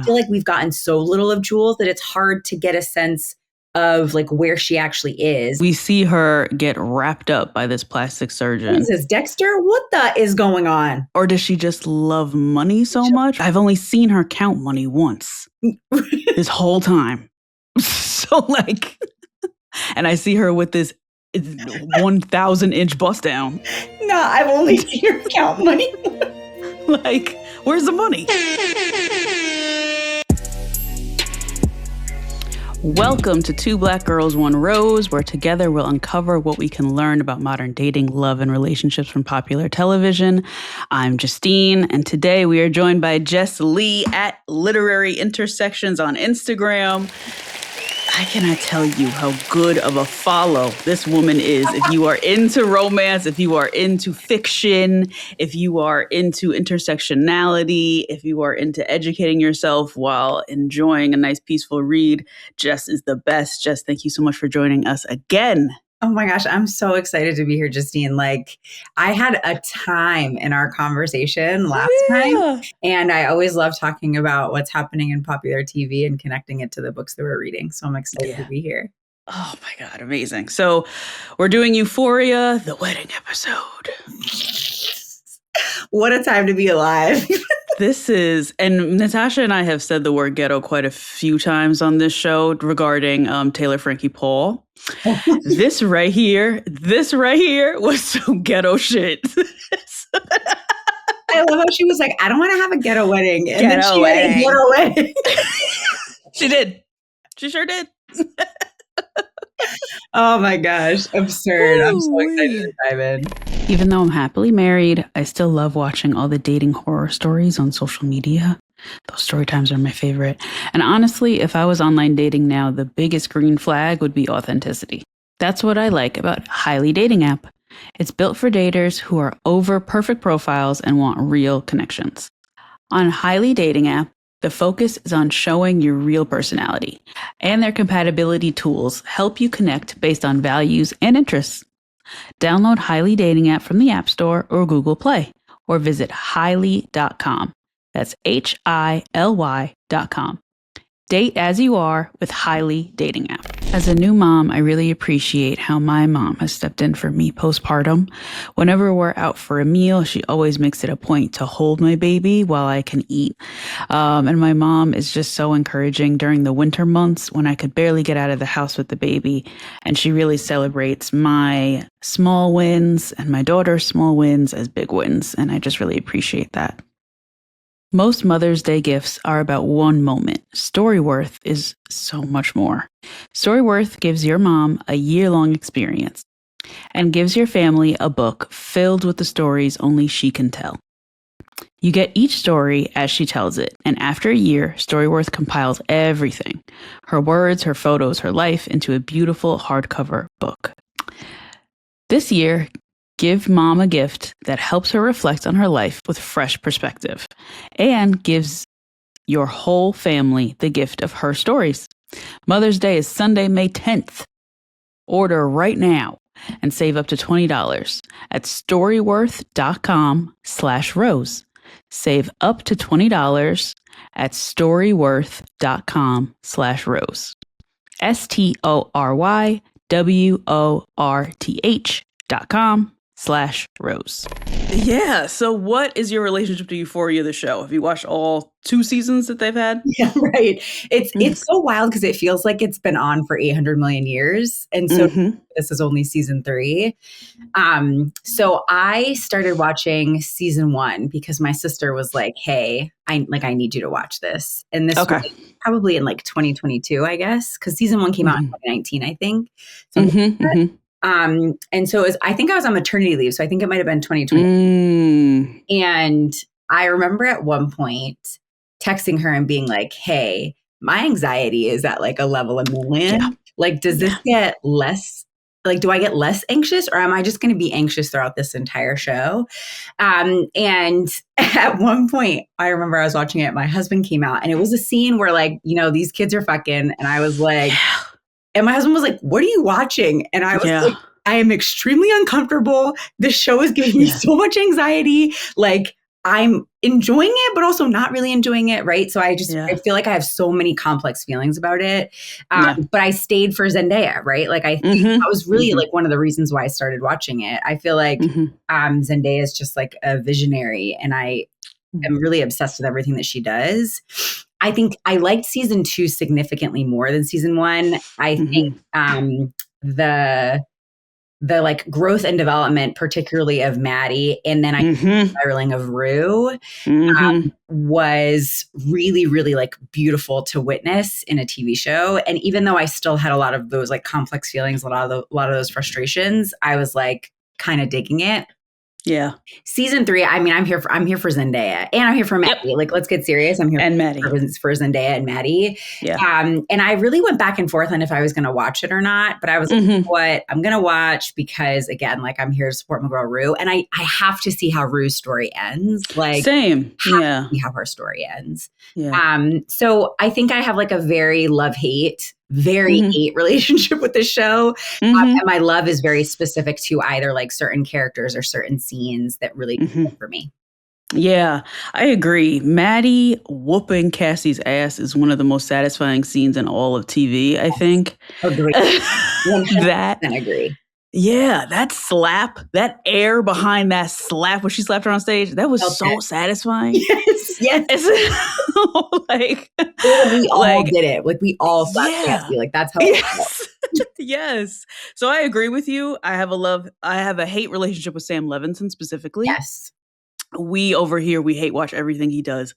feel like we've gotten so little of Jules that it's hard to get a sense of like where she actually is. We see her get wrapped up by this plastic surgeon. What is this, Dexter? What the is going on? Or does she just love money so much? I've only seen her count money once this whole time. So like, and I see her with this 1,000-inch bust down. No, I've only seen her count money. Like, where's the money? Welcome to Two Black Girls, One Rose, where together we'll uncover what we can learn about modern dating, love, and relationships from popular television. I'm Justine, and today we are joined by Jess Lee at Literary Intersections on Instagram. I cannot tell you how good of a follow this woman is. If you are into romance, if you are into fiction, if you are into intersectionality, if you are into educating yourself while enjoying a nice peaceful read, Jess is the best. Jess, thank you so much for joining us again. Oh my gosh, I'm so excited to be here, Justine. Like, I had a time in our conversation last time, and I always love talking about what's happening in popular TV and connecting it to the books that we're reading. So I'm excited to be here. Oh my God, amazing. So we're doing Euphoria, the wedding episode. What a time to be alive. This is, and Natasha and I have said the word ghetto quite a few times on this show regarding Taylor Frankie Paul. This right here was some ghetto shit. I love how she was like, I don't want to have a ghetto wedding. And ghetto then she wedding. had a ghetto wedding. She did. She sure did. Oh my gosh. Absurd. I'm so excited to dive in. Even though I'm happily married, I still love watching all the dating horror stories on social media. Those story times are my favorite. And honestly, if I was online dating now, the biggest green flag would be authenticity. That's what I like about Highly Dating app. It's built for daters who are over perfect profiles and want real connections. On Highly Dating app, the focus is on showing your real personality, and their compatibility tools help you connect based on values and interests. Download Highly Dating app from the App Store or Google Play, or visit highly.com. That's HILY.com. Date as you are with Highly Dating app. As a new mom, I really appreciate how my mom has stepped in for me postpartum. Whenever we're out for a meal, she always makes it a point to hold my baby while I can eat. And my mom is just so encouraging during the winter months when I could barely get out of the house with the baby. And she really celebrates my small wins and my daughter's small wins as big wins. And I just really appreciate that. Most Mother's Day gifts are about one moment. Storyworth is so much more. Storyworth gives your mom a year-long experience and gives your family a book filled with the stories only she can tell. You get each story as she tells it, and after a year, Storyworth compiles everything, her words, her photos, her life, into a beautiful hardcover book. This year, give mom a gift that helps her reflect on her life with fresh perspective and gives your whole family the gift of her stories. Mother's Day is Sunday, May 10th. Order right now and save up to $20 at storyworth.com/rose. Save up to $20 at storyworth.com/rose. STORYWORTH.com/rose. Yeah. So what is your relationship to Euphoria, the show? Have you watched all 2 seasons that they've had? Yeah, right. It's so wild because it feels like it's been on for 800 million years. And so this is only season 3. So I started watching season 1 because my sister was like, hey, I need you to watch this. And this was probably in like 2022, I guess, because season 1 came out in 2019, I think. So and so I think I was on maternity leave. So I think it might have been 2020. And I remember at one point texting her and being like, hey, my anxiety is at like a level of million. Yeah. Like, does this get less? Like, do I get less anxious or am I just going to be anxious throughout this entire show? And at one point, I remember I was watching it. My husband came out and it was a scene where like, these kids are fucking. And I was like, and my husband was like, what are you watching? And I was like, I am extremely uncomfortable. This show is giving me so much anxiety. Like, I'm enjoying it, but also not really enjoying it, right? So I Yeah. feel like I have so many complex feelings about it. Yeah. But I stayed for Zendaya, right? Like I think that was really like one of the reasons why I started watching it. I feel like Zendaya is just like a visionary, and I am really obsessed with everything that she does. I think I liked season 2 significantly more than season 1. I think the like growth and development, particularly of Maddy, and then I think the spiraling of Rue was really, really like beautiful to witness in a TV show. And even though I still had a lot of those like complex feelings, a lot of those frustrations, I was like kind of digging it. Yeah. Season 3, I mean, I'm here for Zendaya, and I'm here for Maddy. Yep. Like, let's get serious. I'm here and Maddy. for Zendaya and Maddy. Yeah. And I really went back and forth on if I was going to watch it or not. But I was like, you know what? I'm going to watch because, again, like I'm here to support my girl Rue, and I have to see how Rue's story ends. Like, same. Yeah. To see how her story ends. Yeah. So I think I have like a very love-hate relationship with the show. And my love is very specific to either like certain characters or certain scenes that really do it for me. Yeah, I agree. Maddy whooping Cassie's ass is one of the most satisfying scenes in all of TV, I think. Agree. 100% agree. Yeah, that slap, that air behind that slap when she slapped her on stage, that was so satisfying. Yes. Like, we all did it. Like we all slapped Cassie. Like that's how it felt. Yes. So I agree with you. I have a hate relationship with Sam Levinson specifically. Yes. We over here, we hate watch everything he does.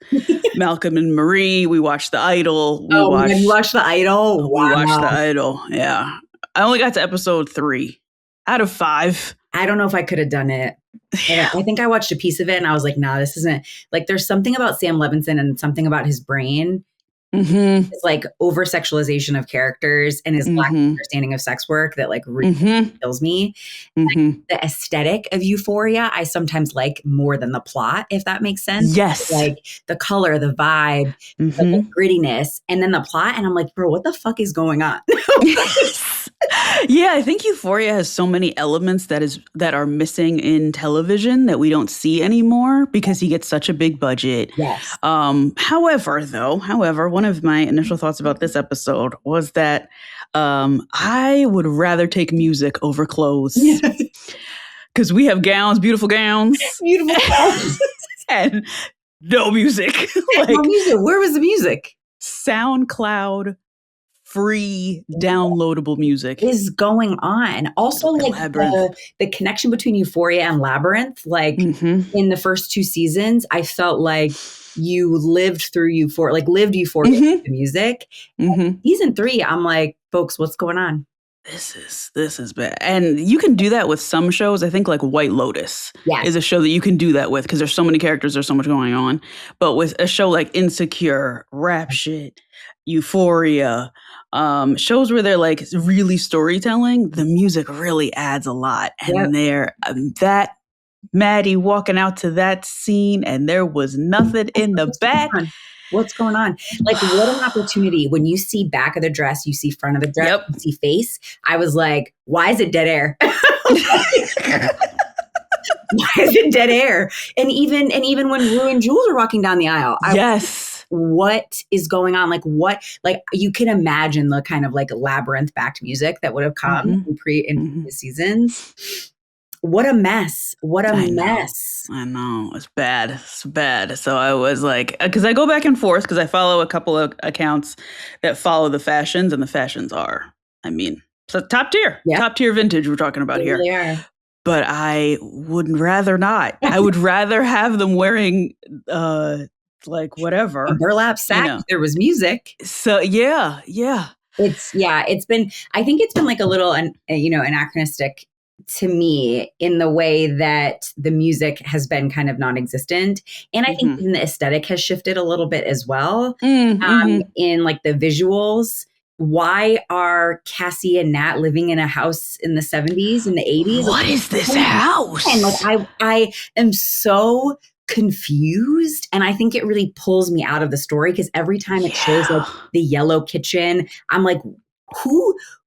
Malcolm and Marie, we watch The Idol. You watched The Idol? Wow. We watched The Idol, yeah. I only got to episode 3 out of 5. I don't know if I could have done it. Yeah. I think I watched a piece of it and I was like, nah, this isn't, like there's something about Sam Levinson and something about his brain. It's like over sexualization of characters and his lack of understanding of sex work that like really kills me. Like, the aesthetic of Euphoria, I sometimes like more than the plot, if that makes sense. Yes. Like the color, the vibe, the grittiness, and then the plot. And I'm like, bro, what the fuck is going on? Yeah, I think Euphoria has so many elements that are missing in television that we don't see anymore because he gets such a big budget. Yes. However, one of my initial thoughts about this episode was that I would rather take music over clothes because we have gowns, beautiful gowns, and no music. Like, no music. Where was the music? SoundCloud. Free downloadable music is going on. Also, like the connection between Euphoria and Labyrinth, like in the first 2 seasons, I felt like you lived Euphoria with the music. Season 3, I'm like, folks, what's going on? This is bad. And you can do that with some shows. I think like White Lotus is a show that you can do that with because there's so many characters, there's so much going on. But with a show like Insecure, Rap Shit, Euphoria, shows where they're like really storytelling, the music really adds a lot. And that Maddy walking out to that scene and there was nothing in the back. What's going on? Like, what an opportunity. When you see back of the dress, you see front of the dress, you see face. I was like, why is it dead air? Why is it dead air? And even when Rue and Jules are walking down the aisle, what is going on? Like you can imagine the kind of like labyrinth backed music that would have come in previous seasons. What a mess. What a mess. I know. It's bad. It's bad. So I was like, because I go back and forth because I follow a couple of accounts that follow the fashions, and the fashions are, I mean, so top tier. Top tier vintage we're talking about here. Really are. But I would rather not. I would rather have them wearing like whatever. A burlap sack if there was music. So yeah. It's been, I think it's been like a little anachronistic to me in the way that the music has been kind of non-existent. And I think even the aesthetic has shifted a little bit as well. In like the visuals. Why are Cassie and Nat living in a house in the 70s and the 80s? What is this house? And like I am so confused, and I think it really pulls me out of the story because every time it shows like the yellow kitchen, I'm like,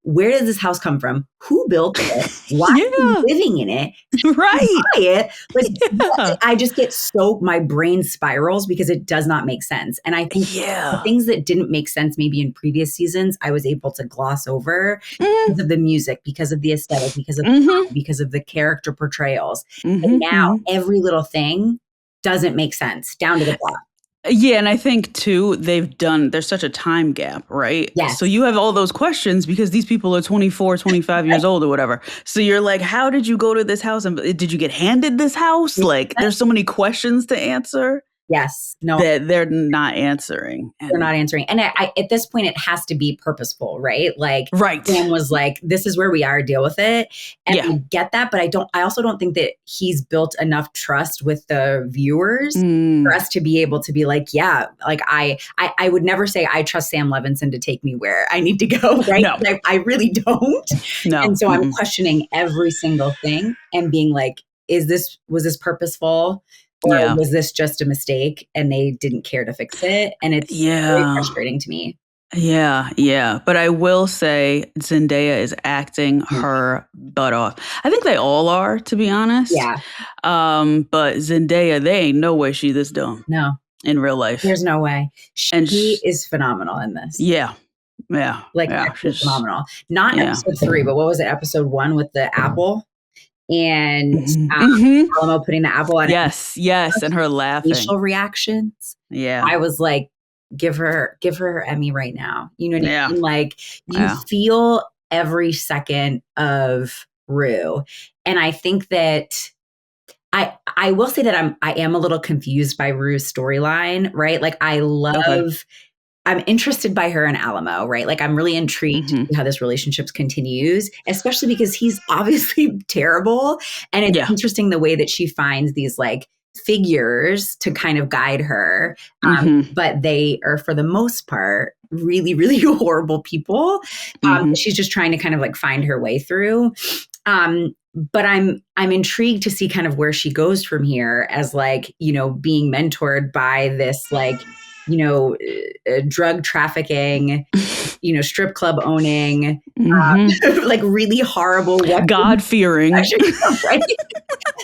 where does this house come from? Who built it? Why are you living in it? Right. Buy it? Like, I just get my brain spirals because it does not make sense. And I think the things that didn't make sense maybe in previous seasons, I was able to gloss over because of the music, because of the aesthetic, because of because of the character portrayals. And now every little thing doesn't make sense down to the plot. Yeah, and I think, too, there's such a time gap, right? Yes. So you have all those questions because these people are 24, 25 years old or whatever. So you're like, how did you go to this house? And did you get handed this house? Like, there's so many questions to answer. Yes. No. That they're not answering. They're not answering. And I at this point, it has to be purposeful, right? Like, Sam was like, this is where we are, deal with it. And I get that, but I also don't think that he's built enough trust with the viewers for us to be able to be like, yeah, like I would never say I trust Sam Levinson to take me where I need to go, right? No. Like, I really don't. No. And so I'm questioning every single thing and being like, was this purposeful? Or was this just a mistake and they didn't care to fix it? And it's very frustrating to me. Yeah. But I will say Zendaya is acting her butt off. I think they all are, to be honest. Yeah. But Zendaya, they ain't no way she this dumb. No. In real life. There's no way. She is phenomenal in this. Yeah. Like, she's phenomenal. Not episode 3, but what was it? Episode 1 with the apple? And Alamo putting the apple on it. Yes, and her laughing. Facial reactions. Yeah. I was like, give her her Emmy right now. You know what I mean? Like, you feel every second of Rue. And I think that I will say that I am a little confused by Rue's storyline, right? Like, I'm interested by her and Alamo, right? Like, I'm really intrigued to see how this relationship continues, especially because he's obviously terrible. And it's interesting the way that she finds these like figures to kind of guide her. But they are, for the most part, really, really horrible people. She's just trying to kind of like find her way through. But I'm intrigued to see kind of where she goes from here as like, you know, being mentored by this like, you know, drug trafficking, you know, strip club owning, like really horrible, God-fearing, right?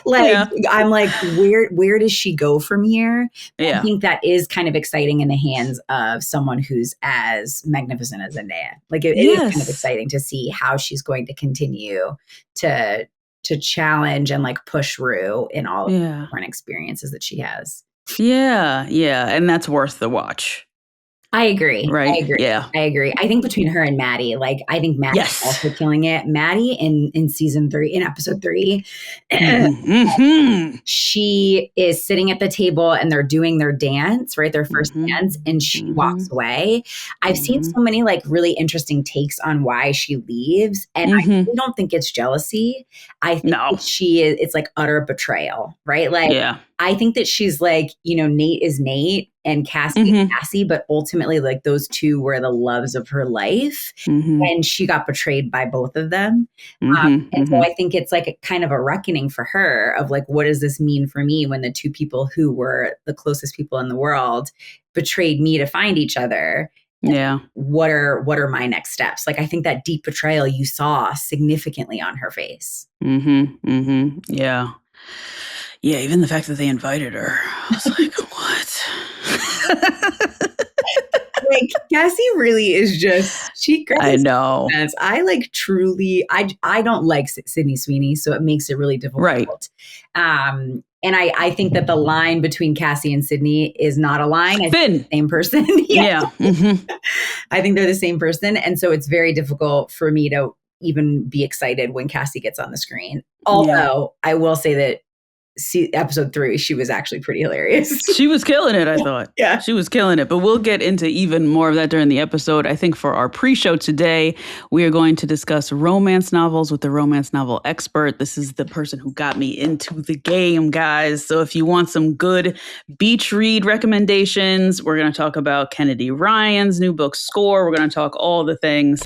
Like, I'm like, where does she go from here? I think that is kind of exciting in the hands of someone who's as magnificent as Zendaya. Like, it is kind of exciting to see how she's going to continue to challenge and like push Rue in all of the different experiences that she has. Yeah. And that's worth the watch. I agree. Right. I agree. Yeah. I agree. I think between her and Maddy, like, I think Maddy's also killing it. Maddy in season 3, in episode 3, she is sitting at the table and they're doing their dance, right? Their first dance, and she walks away. I've seen so many like really interesting takes on why she leaves. And I really don't think it's jealousy. I think it's like utter betrayal, right? Like, I think that she's like, you know, Nate is Nate and Cassie is Cassie, but ultimately like those two were the loves of her life. And she got betrayed by both of them. And so I think it's like a kind of a reckoning for her of like, what does this mean for me when the two people who were the closest people in the world betrayed me to find each other? Yeah. What are my next steps? Like, I think that deep betrayal you saw significantly on her face. Yeah. Yeah, even the fact that they invited her, I was like, what? Like, Cassie really is just, I know. I like truly, I don't like Sydney Sweeney, so it makes it really difficult. Right. And I think that the line between Cassie and Sydney is not a line. I think they're the same person. I think they're the same person. And so it's very difficult for me to even be excited when Cassie gets on the screen. Although I will say that episode 3, she was actually pretty hilarious. She was killing it, I thought. Yeah. She was killing it. But we'll get into even more of that during the episode. I think for our pre-show today, we are going to discuss romance novels with the romance novel expert. This is the person who got me into the game, guys. So if you want some good beach read recommendations, we're going to talk about Kennedy Ryan's new book, Score. We're going to talk all the things.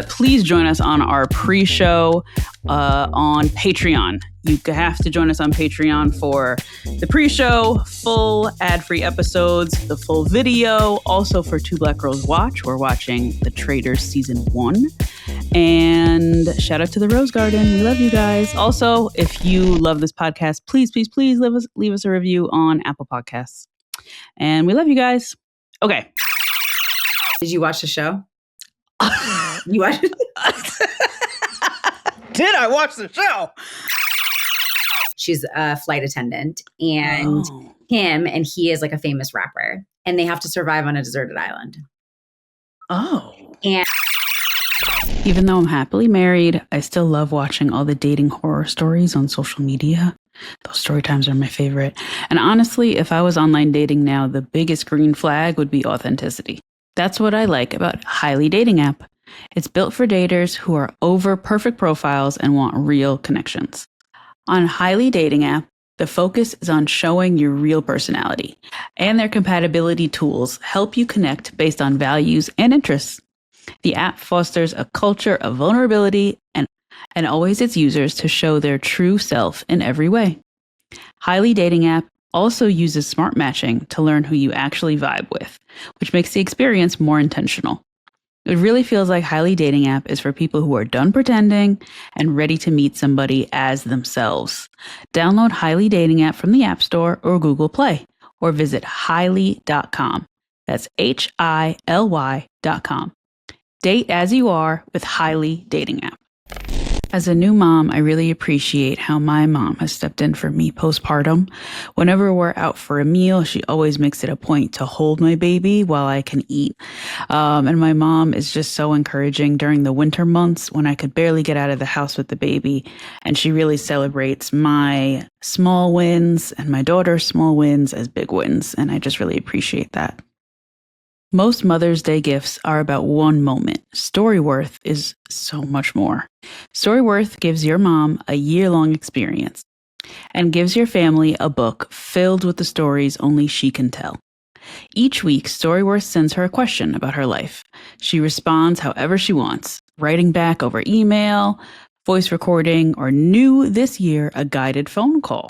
Please join us on our pre-show on Patreon. You have to join us on Patreon for the pre-show, full ad-free episodes, the full video. Also for Two Black Girls Watch, we're watching The Traitors Season 1. And shout out to the Rose Garden. We love you guys. Also, if you love this podcast, please leave us a review on Apple Podcasts. And we love you guys. Okay. Did you watch the show? You watched it? Did I watch the show? She's a flight attendant, and he is like a famous rapper, and they have to survive on a deserted island. Oh. And even though I'm happily married, I still love watching all the dating horror stories on social media. Those story times are my favorite. And honestly, if I was online dating now, the biggest green flag would be authenticity. That's what I like about Highly Dating app. It's built for daters who are over perfect profiles and want real connections. On Highly Dating app, the focus is on showing your real personality, and their compatibility tools help you connect based on values and interests. The app fosters a culture of vulnerability and always its users to show their true self in every way. Highly Dating app also uses smart matching to learn who you actually vibe with, which makes the experience more intentional. It really feels like Highly Dating app is for people who are done pretending and ready to meet somebody as themselves. Download Highly Dating app from the App Store or Google Play, or visit highly.com. That's HILY.com. Date as you are with Highly Dating app. As a new mom, I really appreciate how my mom has stepped in for me postpartum. Whenever we're out for a meal, she always makes it a point to hold my baby while I can eat. And my mom is just so encouraging during the winter months when I could barely get out of the house with the baby. And she really celebrates my small wins and my daughter's small wins as big wins. And I just really appreciate that. Most Mother's Day gifts are about one moment. Storyworth is so much more. Storyworth gives your mom a year-long experience and gives your family a book filled with the stories only she can tell. Each week, Storyworth sends her a question about her life. She responds however she wants, writing back over email, voice recording, or new this year, a guided phone call.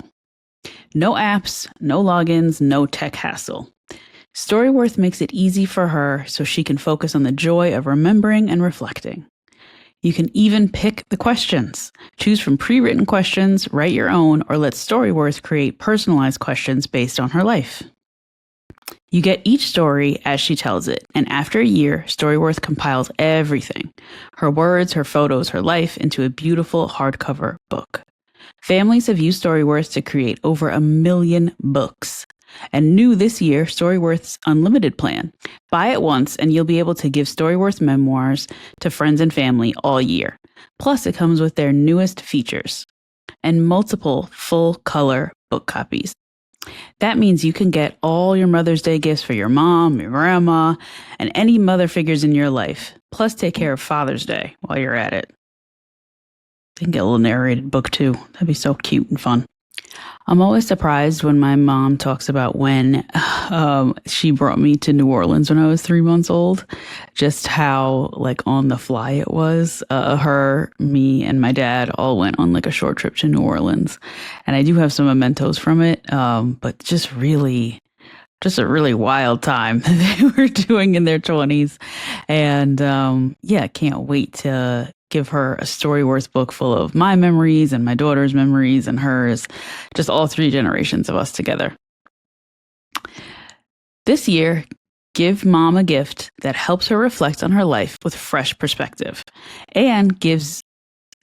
No apps, no logins, no tech hassle. Storyworth makes it easy for her so she can focus on the joy of remembering and reflecting. You can even pick the questions. Choose from pre-written questions, write your own, or let Storyworth create personalized questions based on her life. You get each story as she tells it, and after a year, Storyworth compiles everything, her words, her photos, her life, into a beautiful hardcover book. Families have used Storyworth to create over 1 million books. And new this year, Storyworth's Unlimited plan. Buy it once and you'll be able to give Storyworth memoirs to friends and family all year. Plus, it comes with their newest features and multiple full-color book copies. That means you can get all your Mother's Day gifts for your mom, your grandma, and any mother figures in your life. Plus, take care of Father's Day while you're at it. You can get a little narrated book too. That'd be so cute and fun. I'm always surprised when my mom talks about when she brought me to New Orleans when I was 3 months old, just how like on the fly it was. Her, me, and my dad all went on like a short trip to New Orleans. And I do have some mementos from it, but just a really wild time that they were doing in their 20s. And can't wait to give her a Storyworth book full of my memories and my daughter's memories and hers, just all 3 generations of us together. This year, give mom a gift that helps her reflect on her life with fresh perspective and gives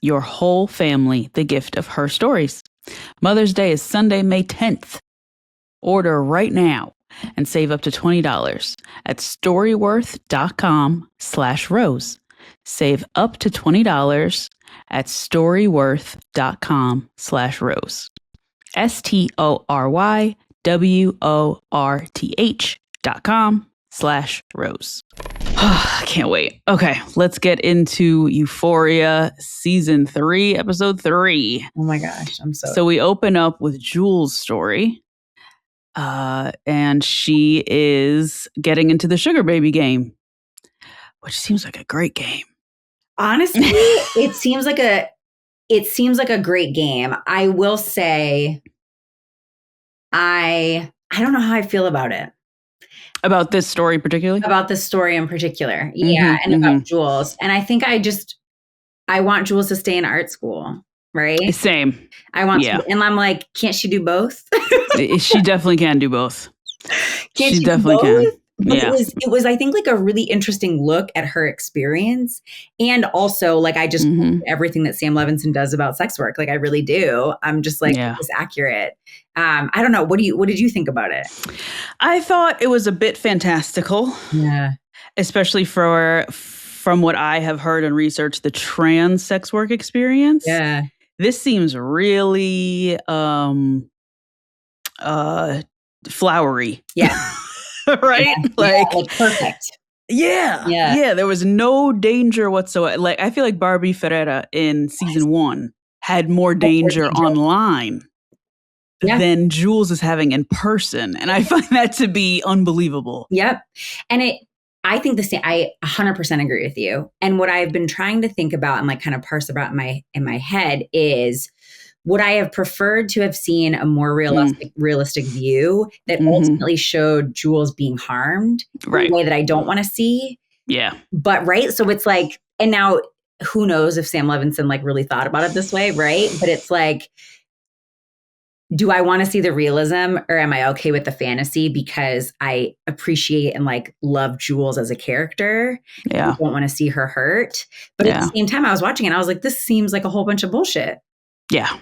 your whole family the gift of her stories. Mother's Day is Sunday, May 10th. Order right now and save up to $20 at storyworth.com/rose. Save up to $20 at storyworth.com/rose. STORYWORTH.com/rose. I can't wait. Okay, let's get into Euphoria Season 3, Episode 3. Oh my gosh, I'm So we open up with Jules' story. And she is getting into the sugar baby game, which seems like a great game. Honestly, it seems like it seems like a great game. I will say, I don't know how I feel about it. About this story particularly? About this story in particular. Yeah. And about Jules. And I think I want Jules to stay in art school. Right? Same. I want to, and I'm like, can't she do both? She definitely can do both. She definitely can. But it was, I think, like a really interesting look at her experience. And also, like, I just everything that Sam Levinson does about sex work. Like, I really do. I'm just like, it's accurate. I don't know. What did you think about it? I thought it was a bit fantastical. Yeah. Especially from what I have heard and researched, the trans sex work experience. Yeah. This seems really flowery. Yeah. Right? Yeah. Like perfect. Yeah. There was no danger whatsoever. Like, I feel like Barbie Ferreira in season 1 had more danger online than Jules is having in person. And I find that to be unbelievable. Yep. And I think the same. I 100% agree with you. And what I've been trying to think about and like kind of parse about in my head is, would I have preferred to have seen a more realistic view that ultimately showed Jules being harmed in a way that I don't want to see? Yeah. But so it's like, and now who knows if Sam Levinson like really thought about it this way, right? But it's like, do I want to see the realism, or am I okay with the fantasy because I appreciate and like love Jules as a character? Yeah. I don't want to see her hurt. But at the same time, I was watching it and I was like, this seems like a whole bunch of bullshit. Yeah.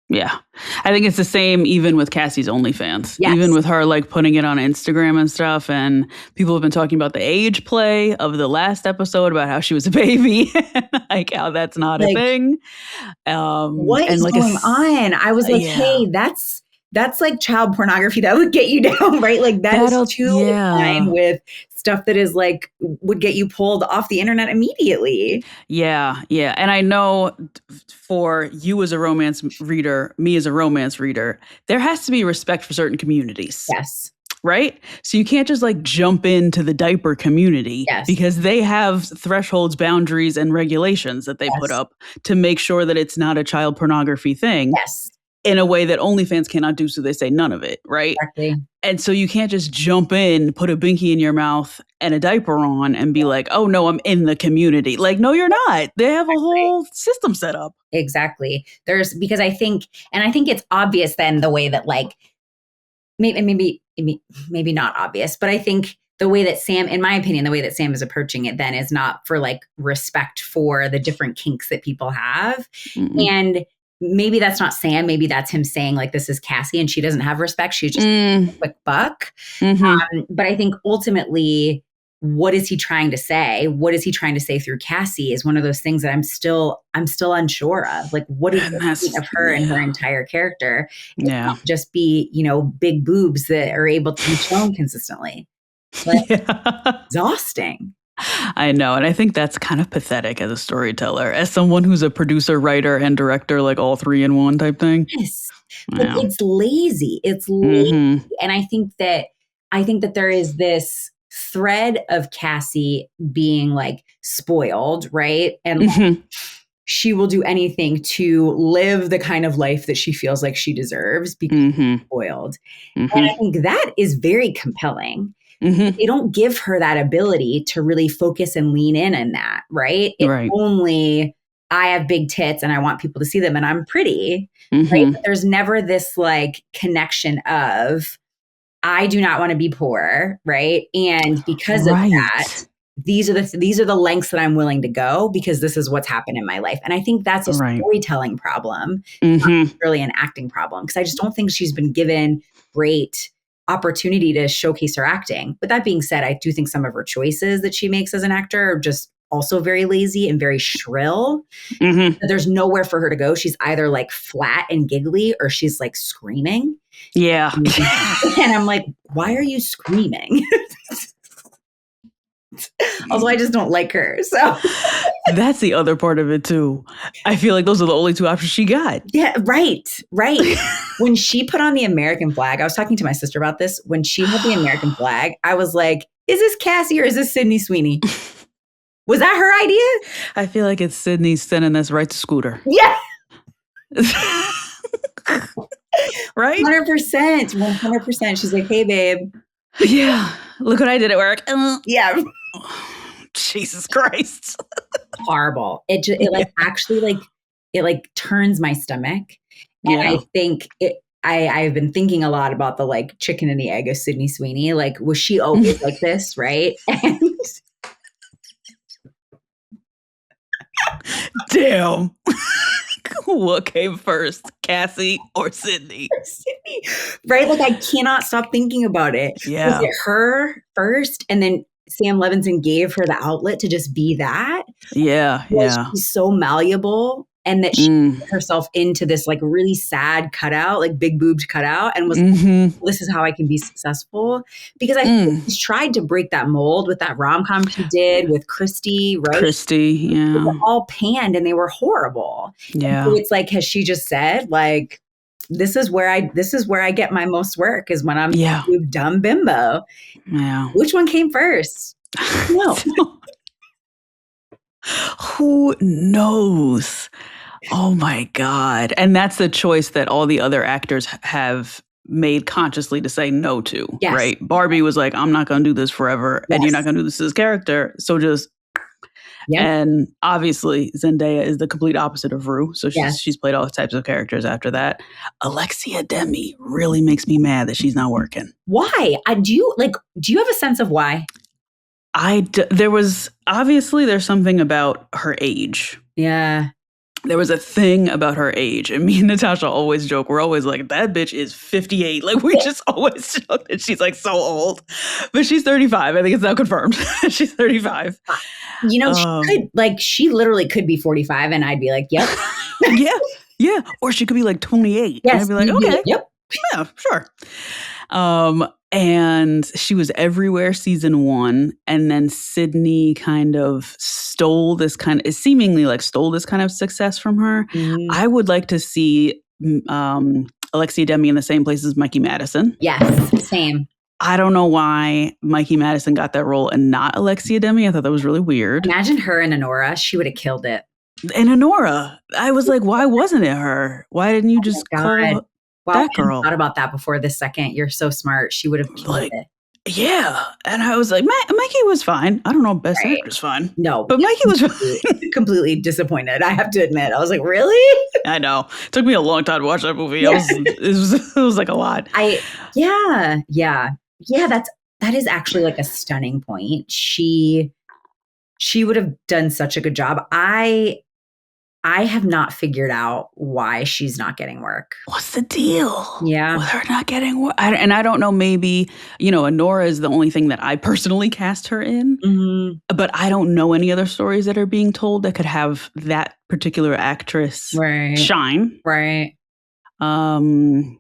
Yeah. I think it's the same even with Cassie's OnlyFans. Yes. Even with her like putting it on Instagram and stuff. And people have been talking about the age play of the last episode about how she was a baby. Like how that's not a thing. What is going on? I was like, hey, that's like child pornography. That would get you down, right? Like that is too in line with stuff that is like would get you pulled off the internet immediately. Yeah. And I know for you as a romance reader, me as a romance reader, there has to be respect for certain communities. Yes. Right? So you can't just like jump into the diaper community because they have thresholds, boundaries, and regulations that they put up to make sure that it's not a child pornography thing. Yes. In a way that OnlyFans cannot do, so they say none of it, right? Exactly. And so you can't just jump in, put a binky in your mouth and a diaper on and be like, oh no, I'm in the community. Like, no, you're not. They have a whole system set up. Exactly. Because I think it's obvious then the way that like, maybe not obvious, but I think the way that Sam, in my opinion, the way that Sam is approaching it then is not for like respect for the different kinks that people have. And maybe that's not Sam. Maybe that's him saying like, this is Cassie and she doesn't have respect. She's just a quick buck. But I think ultimately, what is he trying to say? What is he trying to say through Cassie is one of those things that I'm still unsure of. Like, what is the point of her and her entire character? It can't just be, big boobs that are able to be shown consistently. Like, exhausting. I know. And I think that's kind of pathetic as a storyteller, as someone who's a producer, writer, and director, like all three in one type thing. Yes. But it's lazy. It's lazy. And I think that there is this thread of Cassie being like spoiled, right? And like, she will do anything to live the kind of life that she feels like she deserves because she's spoiled. And I think that is very compelling. They don't give her that ability to really focus and lean in that, right? It's only, I have big tits and I want people to see them and I'm pretty, right? But there's never this like connection of, I do not want to be poor, right? And because of that, these are the lengths that I'm willing to go because this is what's happened in my life. And I think that's a storytelling problem, not really an acting problem, because I just don't think she's been given great opportunity to showcase her acting. But that being said, I do think some of her choices that she makes as an actor are just also very lazy and very shrill. There's nowhere for her to go. She's either like flat and giggly or she's like screaming. Yeah. And I'm like, why are you screaming? Also, I just don't like her. So that's the other part of it too. I feel like those are the only two options she got. Yeah, right. When she put on the American flag, I was talking to my sister about this. When she had the American flag, I was like, is this Cassie or is this Sydney Sweeney? Was that her idea? I feel like it's Sydney sending us right to Scooter. Yeah. Right? 100%. 100%. She's like, hey, babe. Yeah. Look what I did at work. Yeah. Jesus Christ. Horrible. It like actually like it like turns my stomach. And Yeah. I think I've been thinking a lot about the like chicken and the egg of Sydney Sweeney. Like, was she always like this, right? And damn. What came first, Cassie or Sydney? Sydney, right? Like, I cannot stop thinking about it. Yeah. Was it her first, and then Sam Levinson gave her the outlet to just be that? Yeah. Was Yeah. she so malleable, and that she put herself into this like really sad cutout, like big boobed cutout, and was like, this is how I can be successful? Because I think she's tried to break that mold with that rom-com she did with Christy, right? Christy, yeah. They were all panned and they were horrible. Yeah. So it's like, has she just said, like, this is where I get my most work, is when I'm Yeah. dumb bimbo. Yeah. Which one came first? No. Who knows? Oh my God. And that's the choice that all the other actors have made consciously to say no to, Yes. right? Barbie was like, I'm not going to do this forever. Yes. And you're not going to do this as character. So just, and obviously Zendaya is the complete opposite of Rue. So she's played all types of characters after that. Alexia Demi really makes me mad that she's not working. Why? Do you have a sense of why? There's something about her age. Yeah. There was a thing about her age. And me and Natasha always joke. We're always like, that bitch is 58. Like, we just always joke that she's like so old. But she's 35. I think it's now confirmed. She's 35. You know, she literally could be 45 and I'd be like, yep. Yeah. Or she could be like 28. Yes. And I'd be like, okay. Yep. Yeah, sure. And she was everywhere season 1. And then Sydney kind of stole this kind of success from her. Mm-hmm. I would like to see Alexia Demi in the same place as Mikey Madison. Yes, same. I don't know why Mikey Madison got that role and not Alexia Demi. I thought that was really weird. Imagine her and Honora. She would have killed it. And Honora, I was like, why wasn't it her? Why didn't you just call that girl? I thought about that before this second. You're so smart. She would have killed it. Yeah. And I was like, Mikey was fine. I don't know, best actor's fine. No. But Mikey was fine. Completely disappointed, I have to admit. I was like, really? I know. It took me a long time to watch that movie. It was like a lot. Yeah, that is actually like a stunning point. She would have done such a good job. I have not figured out why she's not getting work. What's the deal? Yeah. With her not getting work? And I don't know, maybe, Honora is the only thing that I personally cast her in. Mm-hmm. But I don't know any other stories that are being told that could have that particular actress shine. Right. And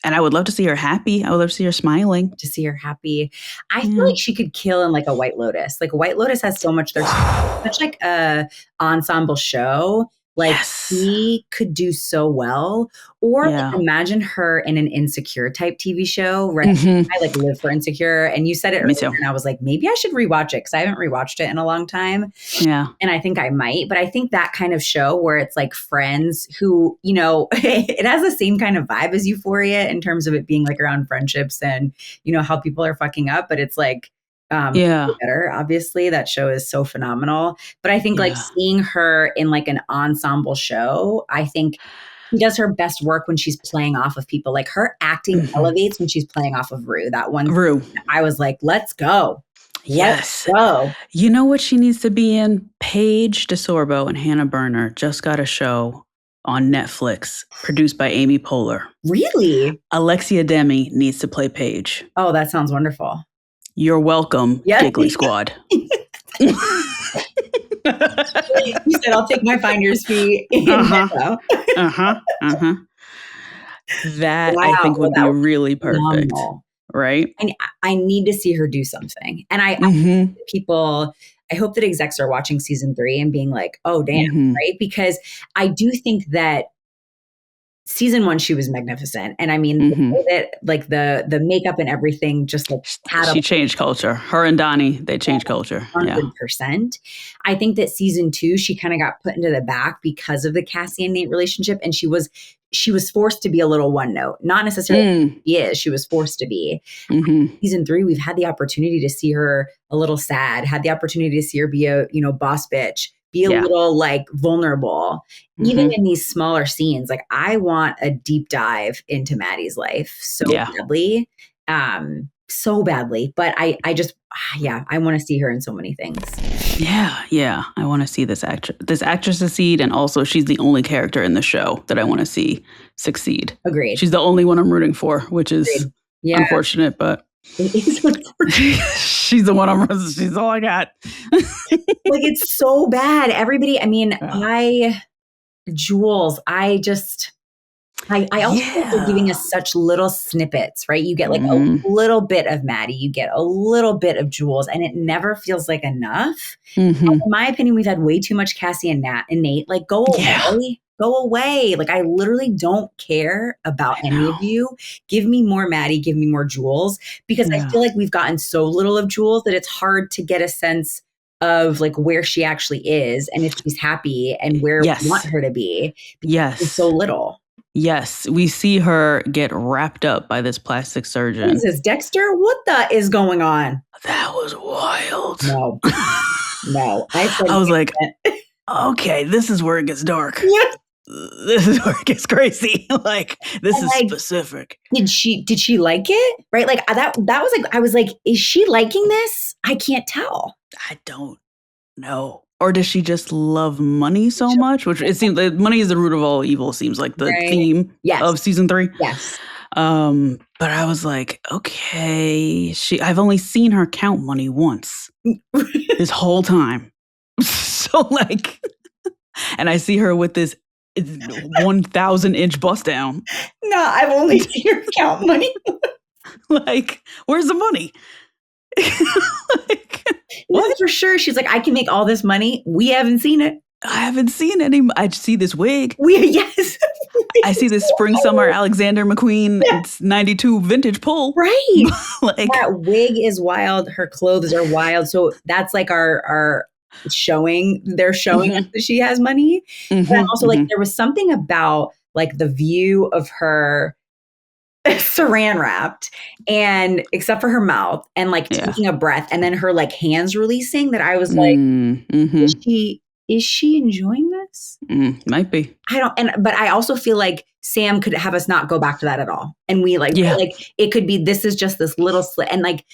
I would love to see her happy. I would love to see her smiling. To see her happy. I feel like she could kill in like a White Lotus. Like White Lotus has so much, there's such like a ensemble show. Like she could do so well. Or like, imagine her in an Insecure type TV show. Right? Mm-hmm. I like live for Insecure. And you said it earlier, and I was like, maybe I should rewatch it because I haven't rewatched it in a long time. Yeah. And I think I might. But I think that kind of show where it's like friends who, it has the same kind of vibe as Euphoria in terms of it being like around friendships and, how people are fucking up. But it's like, better. Obviously, that show is so phenomenal. But I think like seeing her in like an ensemble show, I think she does her best work when she's playing off of people. Like her acting elevates when she's playing off of Rue. That one, Rue. I was like, let's go. Yes. Let's go. You know what she needs to be in? Paige DeSorbo and Hannah Berner just got a show on Netflix produced by Amy Poehler. Really? Alexia Demi needs to play Paige. Oh, that sounds wonderful. You're welcome, Giggly Squad. You said, I'll take my finder's fee. That I think would be really perfect. Phenomenal. Right? And I need to see her do something. And I hope that execs are watching season 3 and being like, oh, damn, right? Because I do think that season 1, she was magnificent. And I mean, the way that, like, the makeup and everything just like had a She changed culture. Her and Donnie, they changed culture. Yeah. 100%. I think that season 2, she kind of got put into the back because of the Cassie and Nate relationship. And she was forced to be a little one note, not necessarily. She was forced to be. Season 3, we've had the opportunity to see her a little sad, had the opportunity to see her be a, boss bitch, be a little like vulnerable, even in these smaller scenes. Like, I want a deep dive into Maddy's life so badly. So badly. But I just, I want to see her in so many things. Yeah. I want to see this actress succeed. And also, she's the only character in the show that I want to see succeed. Agreed. She's the only one I'm rooting for, which is unfortunate, but she's the one she's all I got. Like, it's so bad. Everybody, I mean, Jules, I also think they're giving us such little snippets, right? You get like a little bit of Maddy, you get a little bit of Jules, and it never feels like enough. In my opinion, we've had way too much Cassie and Nate. Like, go away. Go away. Like, I literally don't care about any of you. Give me more Maddy, give me more Jules, because I feel like we've gotten so little of Jules that it's hard to get a sense of like where she actually is and if she's happy and where we want her to be. It's so little. Yes, we see her get wrapped up by this plastic surgeon. What is this, Dexter? What the is going on? That was wild. No. I was like, okay, this is where it gets dark. Yeah. This is where it gets crazy. Like, this is specific. Did she like it? Right? Like, that was like, I was like, is she liking this? I can't tell. I don't know. Or does she just love money so much? Which it seems like money is the root of all evil, seems like the theme of season 3. Yes. But I was like, okay, I've only seen her count money once this whole time. So like, and I see her with this 1,000-inch bust down. No, I've only seen her count money. Like, where's the money? Like, what? For sure. She's like, I can make all this money. We haven't seen it. I haven't seen any. I see this wig. Yes. I see this spring summer Alexander McQueen. Yeah. It's 92 vintage pull. Right. Like, that wig is wild. Her clothes are wild. So that's like our showing. They're showing us that she has money. But also, like, there was something about like the view of her saran wrapped, and except for her mouth, and like taking a breath, and then her like hands releasing, that I was like, is she enjoying this? Might be. But I also feel like Sam could have us not go back to that at all. And we like it could be, this is just this little slit. And like,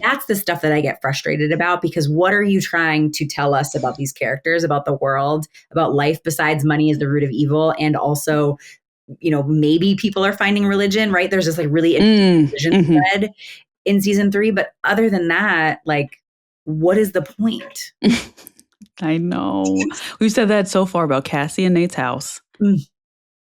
that's the stuff that I get frustrated about, because what are you trying to tell us about these characters, about the world, about life, besides money is the root of evil? And also, maybe people are finding religion, right? There's this like really interesting religion thread in season 3. But other than that, like, what is the point? I know. We've said that so far about Cassie and Nate's house.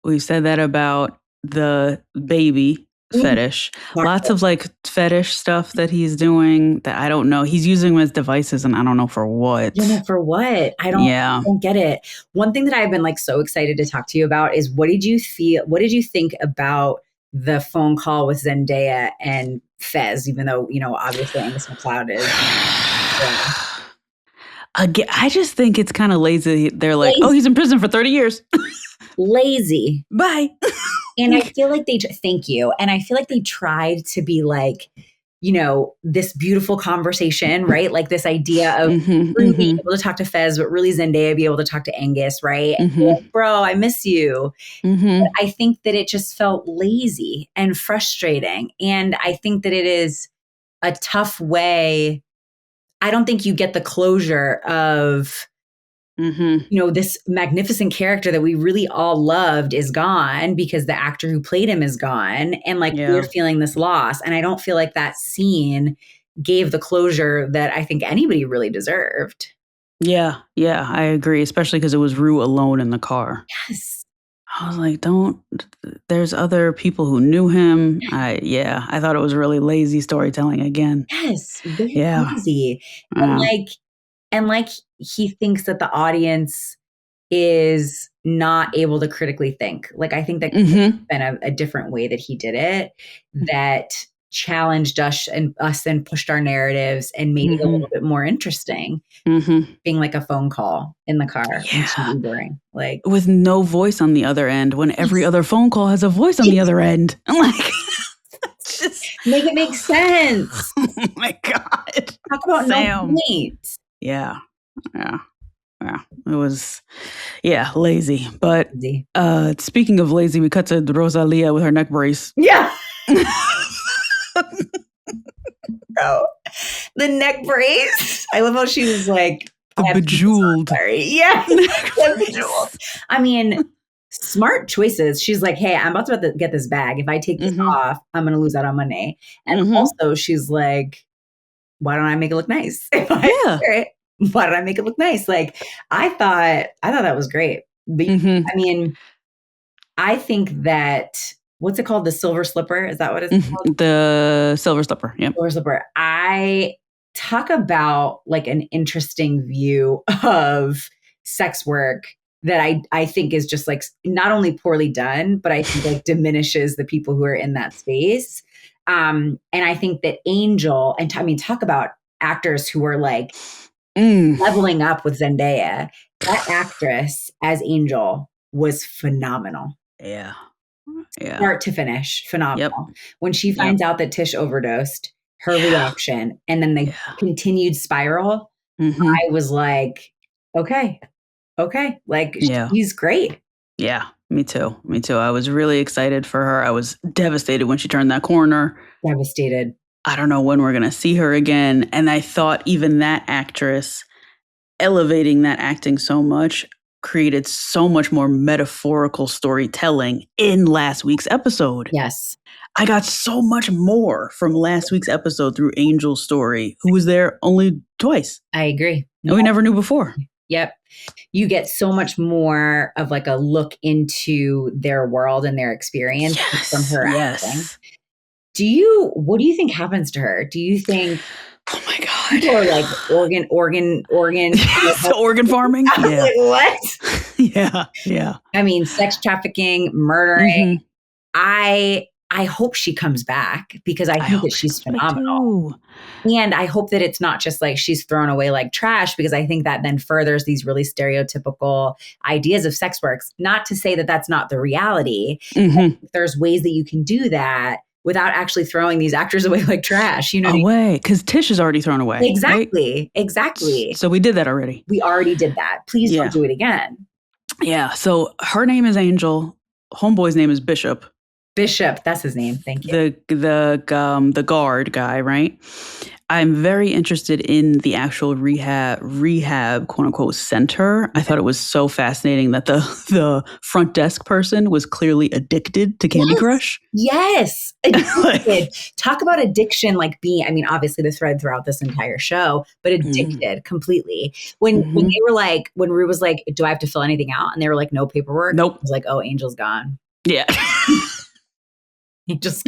We've said that about the baby fetish. Lots of like fetish stuff that he's doing that I don't know. He's using them as devices, and I don't know for what. For what? I don't get it. One thing that I've been like so excited to talk to you about is, what did you think about the phone call with Zendaya and Fez, even though, obviously Angus McLeod is. Again, I just think it's kind of lazy. They're like, oh, he's in prison for 30 years. Lazy. Bye. And I feel like thank you. And I feel like they tried to be like, this beautiful conversation, right? Like this idea of really being able to talk to Fez, but really Zendaya be able to talk to Angus, right? Like, bro, I miss you. But I think that it just felt lazy and frustrating. And I think that it is a tough way. I don't think you get the closure of, this magnificent character that we really all loved is gone because the actor who played him is gone. And like, we're feeling this loss. And I don't feel like that scene gave the closure that I think anybody really deserved. Yeah, I agree. Especially because it was Rue alone in the car. Yes. I was like, there's other people who knew him. I thought it was really lazy storytelling again. Yes. Very lazy. And like he thinks that the audience is not able to critically think. Like, I think that could have been a different way that he did it that challenged us and pushed our narratives and made it a little bit more interesting. Being like a phone call in the car when she's Ubering. Like, with no voice on the other end when every other phone call has a voice on the other end. I'm like, just make it make sense. Oh my God. Talk about Sam. no point. Yeah. It was, lazy. But speaking of lazy, we cut to Rosalia with her neck brace. Yeah. Bro, the neck brace. I love how she was like, bejeweled. Yeah. Bejeweled. I mean, smart choices. She's like, hey, I'm about to get this bag. If I take this off, I'm going to lose out on money. And also she's like, why don't I make it look nice? If I wear it, why don't I make it look nice? Like, I thought that was great. I mean, I think that, what's it called? The silver slipper? Is that what it's called? The silver slipper. Yeah. Silver slipper. I talk about like an interesting view of sex work that I think is just like not only poorly done, but I think like diminishes the people who are in that space. And I think that Angel, and talk about actors who are like leveling up with Zendaya. That actress as Angel was phenomenal. Yeah. Start to finish, phenomenal. When she finds out that Tish overdosed, her reaction, and then the continued spiral, I was like, okay. Like, she's great. Yeah, me too. I was really excited for her. I was devastated when she turned that corner. Devastated. I don't know when we're going to see her again. And I thought even that actress elevating that acting so much created so much more metaphorical storytelling in last week's episode. Yes. I got so much more from last week's episode through Angel's story, who was there only twice. I agree. And we never knew before. Yep. You get so much more of like a look into their world and their experience from her acting. What do you think happens to her? Do you think, oh my God, or like organ organ farming? Yeah. Like, what? Yeah. I mean, sex trafficking, murdering. I hope she comes back because I think that she's phenomenal. And I hope that it's not just like she's thrown away like trash, because I think that then furthers these really stereotypical ideas of sex works. Not to say that that's not the reality. There's ways that you can do that without actually throwing these actors away like trash. You know, away, because Tish is already thrown away. Exactly. So we did that already. We already did that. Please don't do it again. Yeah. So her name is Angel. Homeboy's name is Bishop. That's his name. Thank you. The guard guy, right? I'm very interested in the actual rehab quote unquote center. I thought it was so fascinating that the front desk person was clearly addicted to Candy Crush. Yes. Addicted. Talk about addiction, like being, I mean, obviously the thread throughout this entire show, but addicted completely. When they were like, when Rue was like, do I have to fill anything out? And they were like, no paperwork. Nope. I was like, oh, Angel's gone. Yeah. He just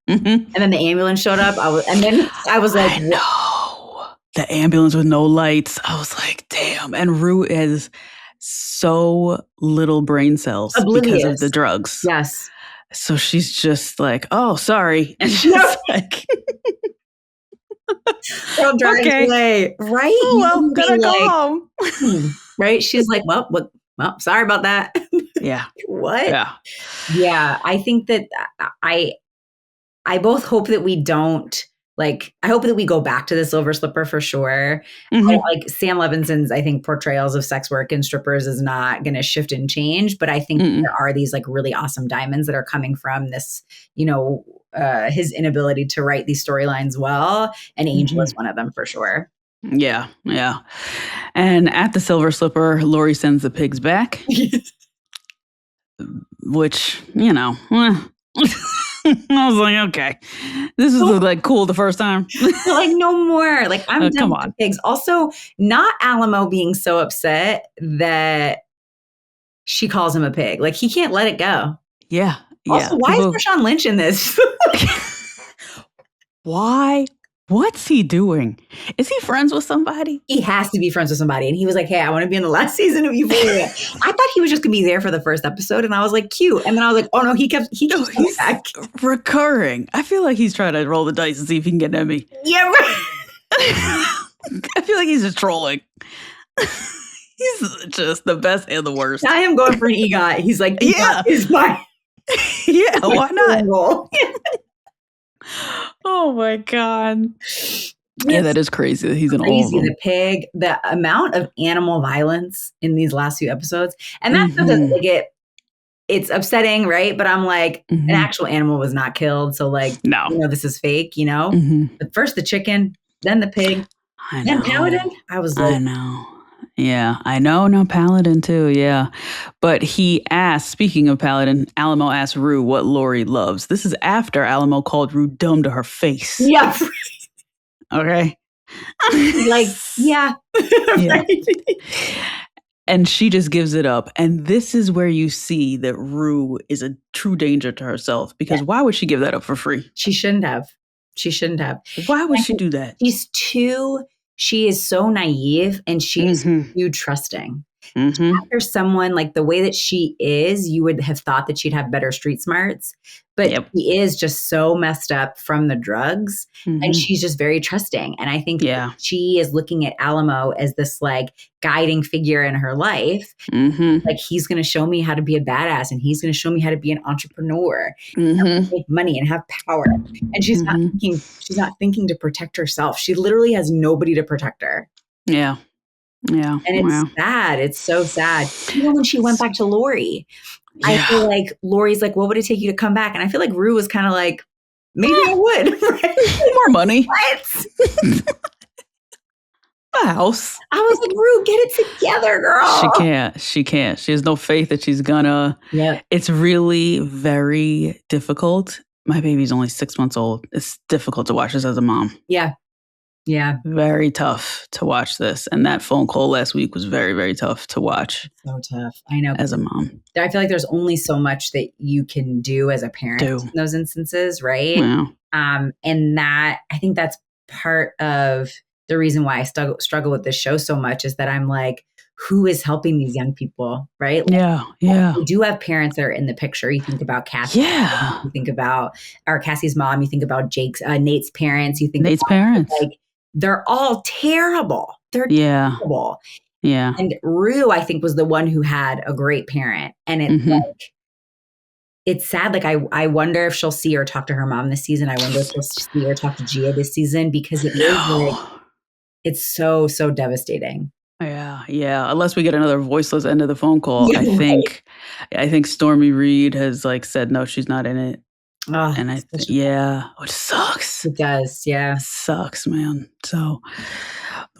and then the ambulance showed up. I was like, no, the ambulance with no lights. I was like, damn. And Rue is so little brain cells because of the drugs. Yes. So she's just like, oh, sorry. And she's like, okay, right? Oh, well, gotta go home. Right? She's like, well, sorry about that. Yeah. What? Yeah. I think that I both hope that we don't, like, I hope that we go back to the silver slipper for sure. Like Sam Levinson's, I think, portrayals of sex work and strippers is not going to shift and change. But I think there are these like really awesome diamonds that are coming from this, his inability to write these storylines well. And Angel is one of them for sure. Yeah. And at the silver slipper, Lori sends the pigs back. Which, I was like, okay, this is like cool the first time. Like, no more. Like, I'm done with the pigs. Also, not Alamo being so upset that she calls him a pig. Like, he can't let it go. Yeah. Also, why is Marshawn Lynch in this? Why What's he doing? Is he friends with somebody? He has to be friends with somebody. And he was like, hey, I want to be in the last season of Euphoria. I thought he was just going to be there for the first episode. And I was like, cute. And then I was like, oh no, he keeps coming back. Recurring. I feel like he's trying to roll the dice and see if he can get an Emmy. Yeah, right. I feel like he's just trolling. He's just the best and the worst. I am going for an EGOT. He's like, EGOT is mine. Yeah, why not? Oh my God. Yeah, that is crazy that he's in all of them. The pig, the amount of animal violence in these last few episodes. And that's something like it's upsetting, right? But I'm like, an actual animal was not killed. So like, no, this is fake, But first the chicken, then the pig, then Paladin. I was like, I know. Yeah, I know. No, Paladin too. Yeah. But he asked, speaking of Paladin, Alamo asked Rue what Lori loves. This is after Alamo called Rue dumb to her face. Yeah. Okay. Like, yeah. Yeah. And she just gives it up. And this is where you see that Rue is a true danger to herself, because why would she give that up for free? She shouldn't have. Why would she do that? She is so naive and she's too trusting. After someone like the way that she is, you would have thought that she'd have better street smarts, but she is just so messed up from the drugs and she's just very trusting. And I think she is looking at Alamo as this like guiding figure in her life. Like he's going to show me how to be a badass and he's going to show me how to be an entrepreneur, and make money and have power. And she's not thinking to protect herself. She literally has nobody to protect her. Yeah. Yeah. And it's sad. It's so sad. Even when she went back to Lori, I feel like Lori's like, what would it take you to come back? And I feel like Rue was kind of like, maybe I would. Right? More money. What? A house. I was like, Rue, get it together, girl. She can't. She has no faith that she's gonna. Yeah. It's really very difficult. My baby's only 6 months old. It's difficult to watch this as a mom. Yeah. Yeah. Very tough to watch this. And that phone call last week was very, very tough to watch. So tough. I know. As a mom. I feel like there's only so much that you can do as a parent in those instances, right? Yeah. And that, I think that's part of the reason why I struggle with this show so much is that I'm like, who is helping these young people, right? Like, yeah. We do have parents that are in the picture. You think about Cassie. Yeah. You think about Cassie's mom. You think about Nate's parents. You think Nate's parents. Like, they're all terrible. They're terrible. Yeah. And Rue, I think, was the one who had a great parent. And it's like, it's sad. Like, I wonder if she'll see or talk to her mom this season. I wonder if she'll see or talk to Gia this season, because it is like, it's so, so devastating. Yeah. Yeah. Unless we get another voiceless end of the phone call. I think Stormy Reed has like said, no, she's not in it. Oh, and which sucks. It does, yeah. It sucks, man. So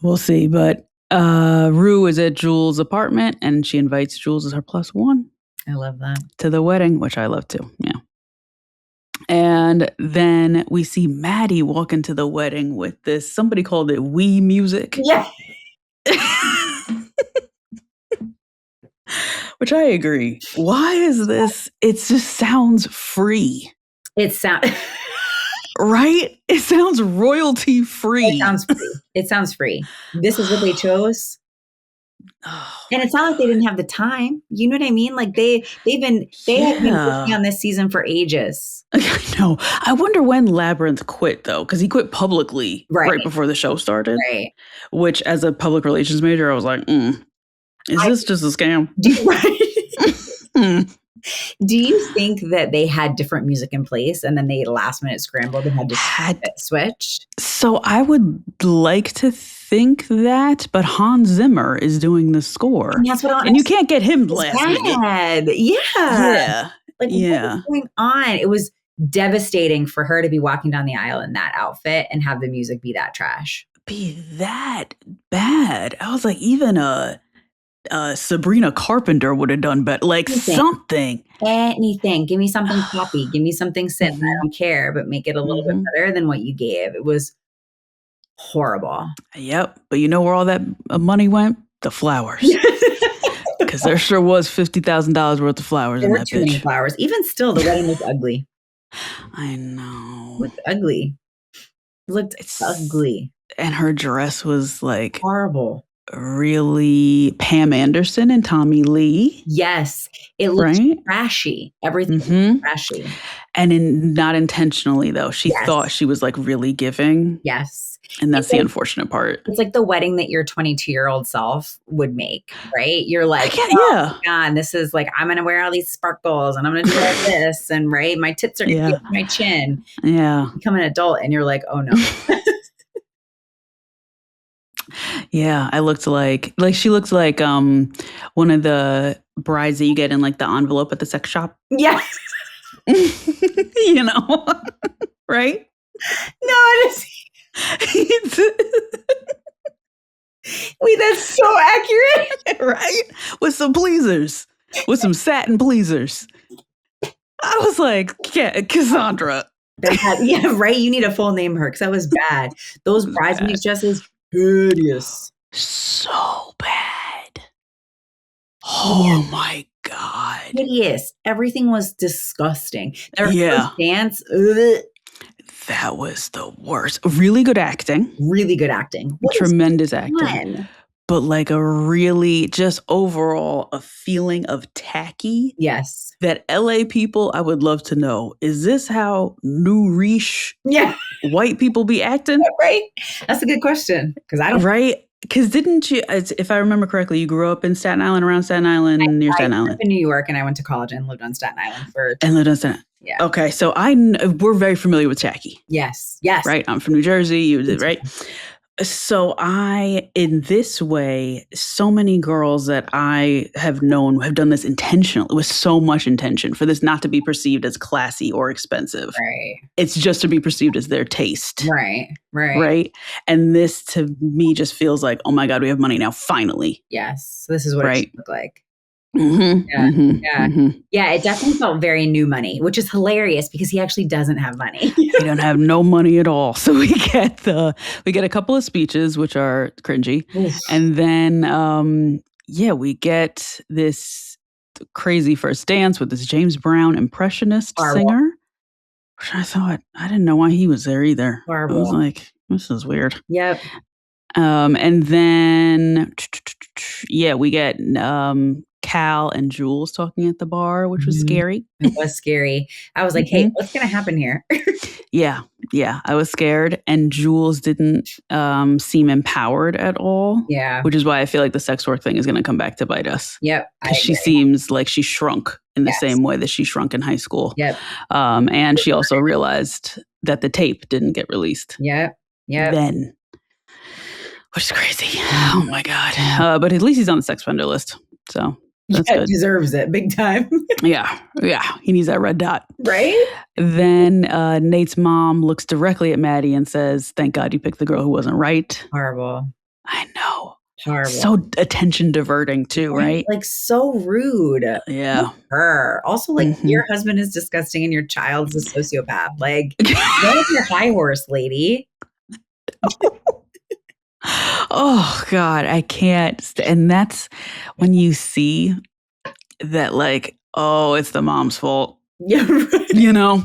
we'll see. But Rue is at Jules' apartment and she invites Jules as her +1. I love that. To the wedding, which I love too. Yeah. And then we see Maddy walk into the wedding with this, somebody called it Wii music. Yeah. Which I agree. Why is this? It just sounds free. It sounds right. It sounds royalty free. It sounds free. This is what they chose. And it's not like they didn't have the time. You know what I mean? Like they have been working on this season for ages. I know. I wonder when Labyrinth quit though, because he quit publicly right before the show started. Right. Which, as a public relations major, I was like, is this just a scam? Do you think that they had different music in place and then they last minute scrambled and had to switch? So I would like to think that, but Hans Zimmer is doing the score. And that's what and you can't get him last minute. Yeah. Like, what was going on? It was devastating for her to be walking down the aisle in that outfit and have the music be that trash. Be that bad. I was like, even Sabrina Carpenter would have done better. Like something. Anything. Give me something poppy. Give me something synth. I don't care, but make it a little bit better than what you gave. It was horrible. Yep. But you know where all that money went? The flowers. Because there sure was $50,000 worth of flowers in that bitch. There were too many flowers. Even still, the wedding was ugly. I know. It was ugly. Looked ugly. And her dress was like horrible. Really Pam Anderson and Tommy Lee. Yes. It looked trashy. Everything was trashy. And not intentionally, though. She thought she was like really giving. Yes. And that's the unfortunate part. It's like the wedding that your 22-year-old self would make, right? You're like, my God, this is like, I'm going to wear all these sparkles and I'm going to do all this. And my tits are going to be my chin. Yeah. Become an adult and you're like, oh no. Yeah, I looked like she looked like one of the brides that you get in like the envelope at the sex shop. Yeah. You know, right? No, wait, that's so accurate. Right? With some pleasers. With some satin pleasers. I was like, Cassandra. Yeah, right? You need a full name her because that was bad. Those bridesmaids dresses, hideous. So bad. Oh my God. Hideous. Everything was disgusting. Their first dance, that was the worst. Really good acting. Really good acting. Tremendous acting. But like a really just overall a feeling of tacky. Yes. That LA people, I would love to know, is this how new riche white people be acting? Right. That's a good question. Because I don't. Right. Because didn't you, if I remember correctly, you grew up in Staten Island, around Staten Island, near Staten Island? I grew up in New York and I went to college and lived on Staten Island for. And lived on Staten Island. Yeah. Okay. So we're very familiar with tacky. Yes. Yes. Right. I'm from New Jersey. You did, right? So in this way, so many girls that I have known have done this intentionally with so much intention for this not to be perceived as classy or expensive. Right. It's just to be perceived as their taste. Right. Right. Right. And this to me just feels like, oh my God, we have money now. Finally. Yes. This is what it should look like. Mm-hmm, yeah, yeah. It definitely felt very new money, which is hilarious because he actually doesn't have money. He don't have no money at all. So we get a couple of speeches, which are cringy, and then we get this crazy first dance with this James Brown impressionist singer. Which I thought I didn't know why he was there either. Horrible. I was like, this is weird. Yep. And then we get Cal and Jules talking at the bar, which was scary. It was scary. I was like, hey, what's going to happen here? Yeah. I was scared. And Jules didn't seem empowered at all. Yeah. Which is why I feel like the sex work thing is going to come back to bite us. Yep. Because she seems like she shrunk in the same way that she shrunk in high school. Yep. And she also realized that the tape didn't get released. Yep. Then. Which is crazy. Oh my God. But at least he's on the sex offender list. So that's good. Deserves it big time. Yeah. He needs that red dot. Right? Then Nate's mom looks directly at Maddy and says, thank God you picked the girl who wasn't right. Horrible. I know. Horrible. So attention diverting too, right? Like so rude. Yeah. Her. Also, like your husband is disgusting and your child's a sociopath. Like, get off your high horse, lady. Oh God, I can't. And that's when you see that like, oh, it's the mom's fault. Yeah, right. You know?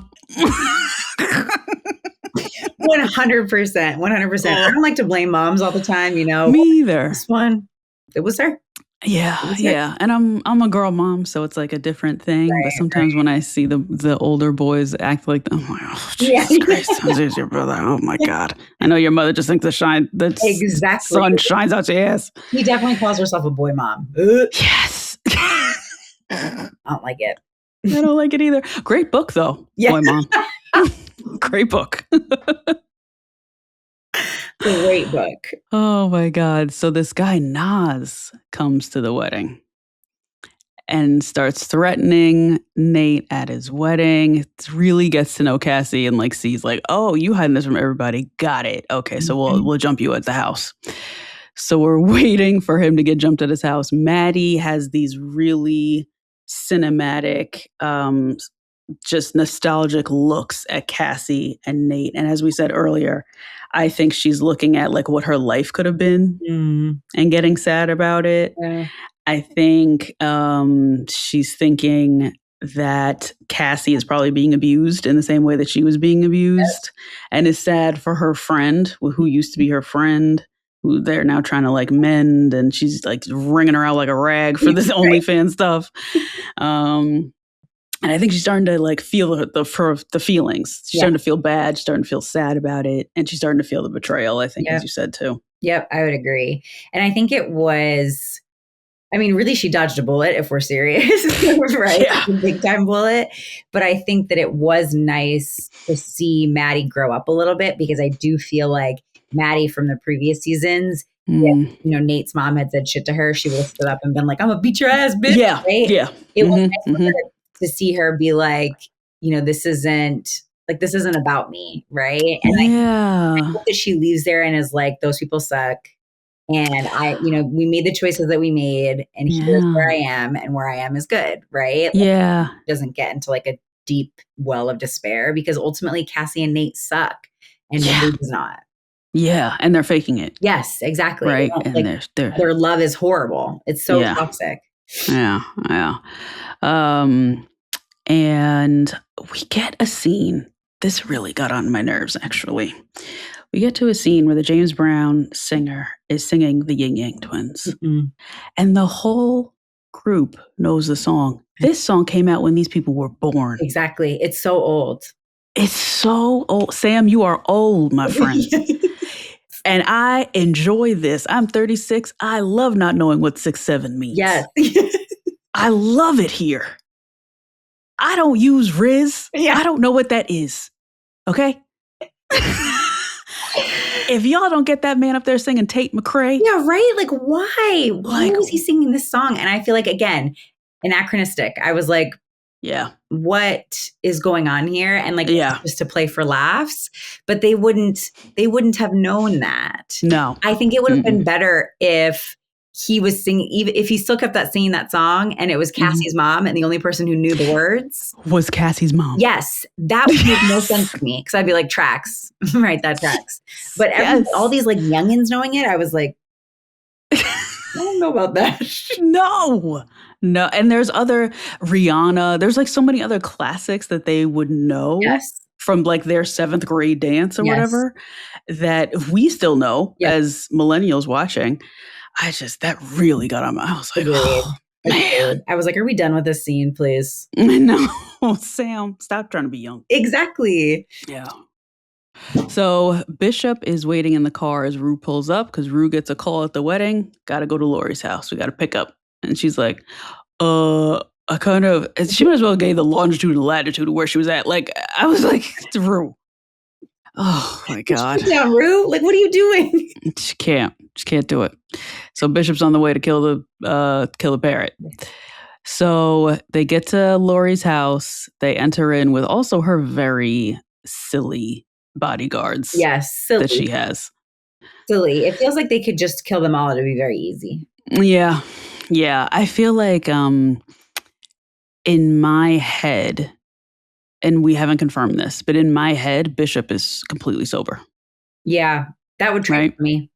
100%. I don't like to blame moms all the time, you know. Me either. This one, it was her. Yeah. And I'm a girl mom, so it's like a different thing. Right, but sometimes when I see the older boys act like, oh my God, Jesus Christ, how's your brother? Oh my God. I know your mother just thinks the sun shines out your ass. He definitely calls herself a boy mom. Yes. I don't like it. I don't like it either. Great book though. Yeah. Boy mom. Great book. Great book. Oh my God. So this guy Nas comes to the wedding and starts threatening Nate at his wedding. It really gets to know Cassie and like sees like, oh, you hiding this from everybody. Got it. Okay, so we'll jump you at the house. So we're waiting for him to get jumped at his house. Maddy has these really cinematic, just nostalgic looks at Cassie and Nate. And as we said earlier, I think she's looking at like what her life could have been and getting sad about it. I think she's thinking that Cassie is probably being abused in the same way that she was being abused, and is sad for her friend who used to be her friend, who they're now trying to like mend, and she's like wringing her out like a rag for this OnlyFans stuff. And I think she's starting to like feel the feelings. She's starting to feel bad. She's starting to feel sad about it. And she's starting to feel the betrayal, I think, as you said too. Yep, I would agree. And I think it was, I mean, really, she dodged a bullet if we're serious, right? Yeah. A big time bullet. But I think that it was nice to see Maddy grow up a little bit, because I do feel like Maddy from the previous seasons, if, Nate's mom had said shit to her, she would have stood up and been like, I'm gonna beat your ass, bitch. Yeah. Right? Yeah. It was nice for her to see her be like, this isn't about me, right? And I hope that she leaves there and is like, those people suck. And we made the choices that we made, and here's where I am, and where I am is good, right? Like, doesn't get into like a deep well of despair, because ultimately Cassie and Nate suck, and Nate does not. Yeah, and they're faking it. Yes, exactly. Right, and their love is horrible. It's so toxic. Yeah. And we get a scene. This really got on my nerves, actually. We get to a scene where the James Brown singer is singing the Yin Yang Twins. And the whole group knows the song. This song came out when these people were born. Exactly. It's so old. It's so old. Sam, you are old, my friend. And I enjoy this. I'm 36. I love not knowing what 6'7" means. Yes. I love it here. I don't use Riz. I don't know what that is. Okay? If y'all don't get that man up there singing Tate McRae. Yeah, right? Like, why? Why was he singing this song? And I feel like, again, anachronistic. I was like, what is going on here? And like, just to play for laughs. But they wouldn't have known that. No. I think it would have been better if he was singing, even if he still kept singing that song, and it was Cassie's mom, and the only person who knew the words was Cassie's mom. Yes, that would make no sense to me, because I'd be like, tracks, right? That tracks. But all these like youngins knowing it, I was like, I don't know about that. No. And there's other Rihanna. There's like so many other classics that they would know from like their 7th grade dance or whatever, that we still know as millennials watching. That really got on my, I was like, oh, man. I was like, are we done with this scene, please? No, Sam, stop trying to be young. Exactly. Yeah. So Bishop is waiting in the car as Rue pulls up, because Rue gets a call at the wedding. Got to go to Lori's house. We got to pick up. And she's like, she might as well gave the longitude and latitude of where she was at. Like, I was like, it's Rue. Oh my God. Down, Rue. Like, what are you doing? She can't do it. So Bishop's on the way to kill the parrot. So they get to Lori's house. They enter in with also her very silly bodyguards. Yes, silly. That she has. Silly. It feels like they could just kill them all. It'd be very easy. Yeah. I feel like in my head, and we haven't confirmed this, but in my head, Bishop is completely sober. Yeah, that would track me.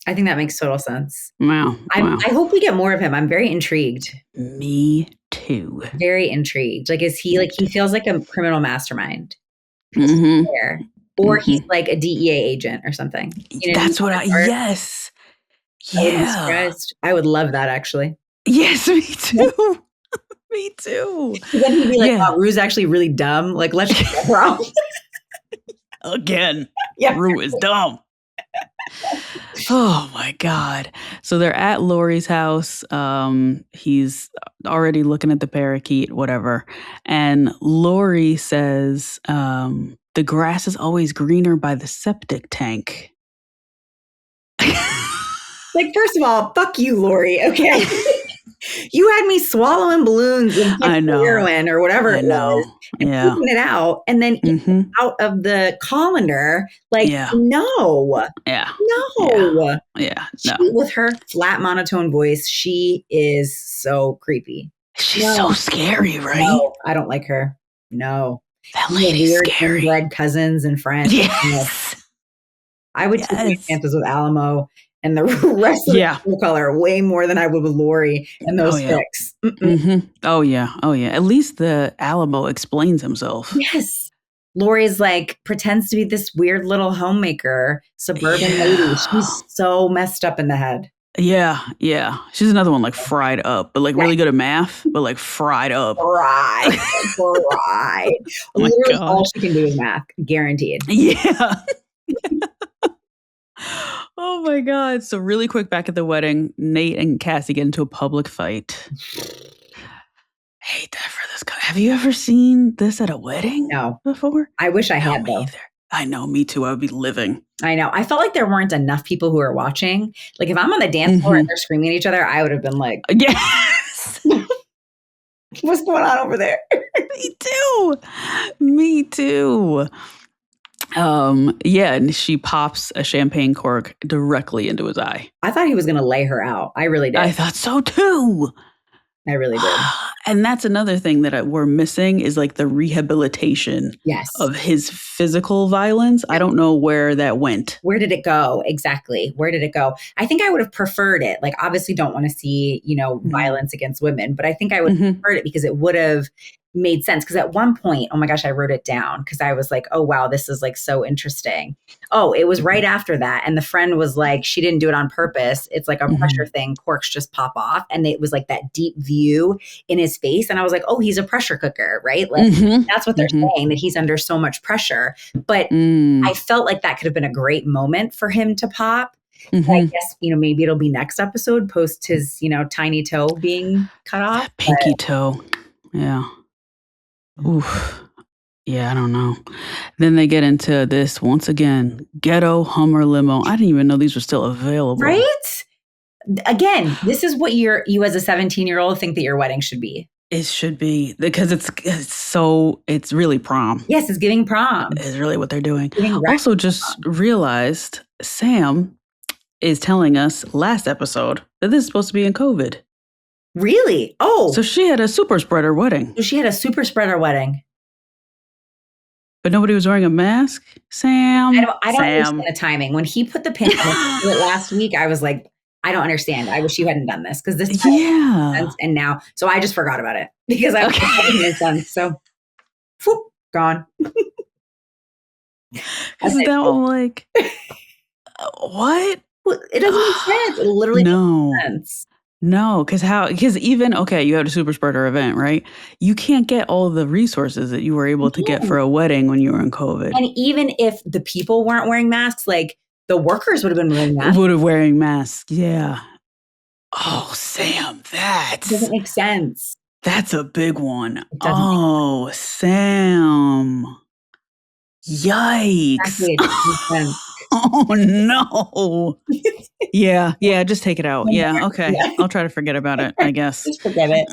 I think that makes total sense. Wow. I hope we get more of him. I'm very intrigued. Me too. Very intrigued. Like, is he he feels like a criminal mastermind? Or he's like a DEA agent or something. That's what yes. Yeah. I would love that, actually. Yes, me too. Me too. Then he'd be like, oh, Rue's actually really dumb. Like, let's get that wrong. Again. Rue is dumb. Oh my God. So they're at Lori's house. He's already looking at the parakeet, whatever. And Lori says, the grass is always greener by the septic tank. Like, first of all, fuck you, Lori. Okay. You had me swallowing balloons and heroin or whatever it was, and pooping it out, and then eating out of the colander. Like, no. Yeah. No. Yeah. She, with her flat monotone voice, she is so creepy. She's so scary, right? No, I don't like her. No. That lady's scary. Inbred cousins and friends. Yes. I would take my chances with Alamo and the rest of the full color way more than I would with Lori and those sticks. Oh yeah. At least the Alamo explains himself. Yes. Lori's like pretends to be this weird little homemaker, suburban lady. She's so messed up in the head. Yeah. She's another one like fried up, but like really good at math, but like fried up. Fried. Literally all she can do is math, guaranteed. Yeah. Oh my God. So really quick back at the wedding, Nate and Cassie get into a public fight. Hate that for this guy. Have you ever seen this at a wedding? No. Before? I wish I had though. Either. I know, me too. I would be living. I know. I felt like there weren't enough people who were watching. Like if I'm on the dance floor and they're screaming at each other, I would have been like, yes. What's going on over there? Me too. Yeah, and she pops a champagne cork directly into his eye. I thought he was going to lay her out. I really did. I thought so too. I really did. And that's another thing that we're missing is like the rehabilitation of his physical violence. I don't know where that went. Where did it go? Exactly. Where did it go? I think I would have preferred it. Like, obviously don't want to see, violence against women, but I think I would have preferred it because it would have made sense. Because at one point, oh my gosh, I wrote it down because I was like, oh, wow, this is like so interesting. Oh, it was right after that. And the friend was like, she didn't do it on purpose. It's like a pressure thing. Corks just pop off. And it was like that deep view in his face. And I was like, oh, he's a pressure cooker, right? Like that's what they're saying, that he's under so much pressure. But I felt like that could have been a great moment for him to pop. I guess, maybe it'll be next episode post his, tiny toe being cut off. That pinky toe. Yeah. Oof. Yeah, I don't know. Then they get into this once again, ghetto Hummer limo. I didn't even know these were still available. Right? Again, this is what you as a 17-year-old think that your wedding should be. It should be because it's really prom. Yes, it's giving prom. Is really what they're doing. Also just realized Sam is telling us last episode that this is supposed to be in COVID. Really? Oh. So she had a super spreader wedding. But nobody was wearing a mask? Sam? I don't understand the timing. When he put the pin on it last week, I was like, I don't understand. I wish you hadn't done this because this makes sense. And now, so I just forgot about it because I was having sense. So, whoop, gone. Isn't that one like, what? Well, it doesn't make sense. It literally doesn't make sense. No, because even, you had a super spreader event, right? You can't get all the resources that you were able to get for a wedding when you were in COVID. And even if the people weren't wearing masks, like the workers would have been wearing masks. Yeah. Oh, Sam, that doesn't make sense. That's a big one. Oh, Sam. Yikes. Exactly, it doesn't make sense. Oh, no. Yeah, just take it out. Yeah, okay. Yeah. I'll try to forget about it, I guess. Just forget it.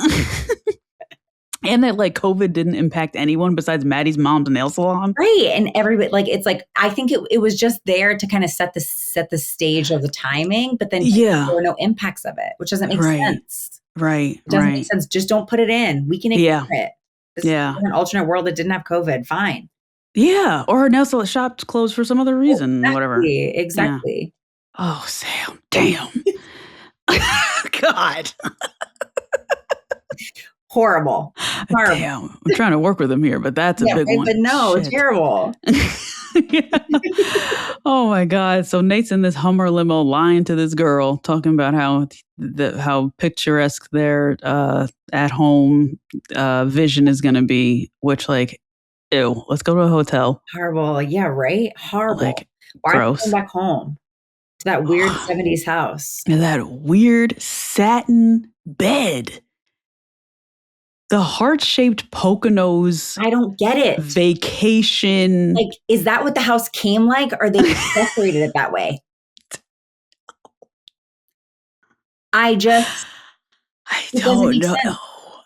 And that like COVID didn't impact anyone besides Maddy's mom's nail salon. Right. And everybody, like, it's like, I think it was just there to kind of set the stage of the timing, but then there were no impacts of it, which doesn't make sense. Right. It doesn't make sense. Just don't put it in. We can ignore it. This is an alternate world that didn't have COVID. Fine. Yeah. Or her nail salon shop closed for some other reason, whatever. Exactly. Yeah. Oh, Sam. Damn. God. Horrible. Damn. I'm trying to work with him here, but that's a big one. But no, terrible. Oh my God. So Nate's in this Hummer limo lying to this girl, talking about how picturesque their at home vision is going to be, which like, ew, let's go to a hotel. Horrible. Yeah, right? Horrible. Like, why gross. are you going back home to that weird 70s house? And that weird satin bed. The heart-shaped Poconos. I don't get it. Vacation. Like, is that what the house came like? Or they decorated it that way? I don't know.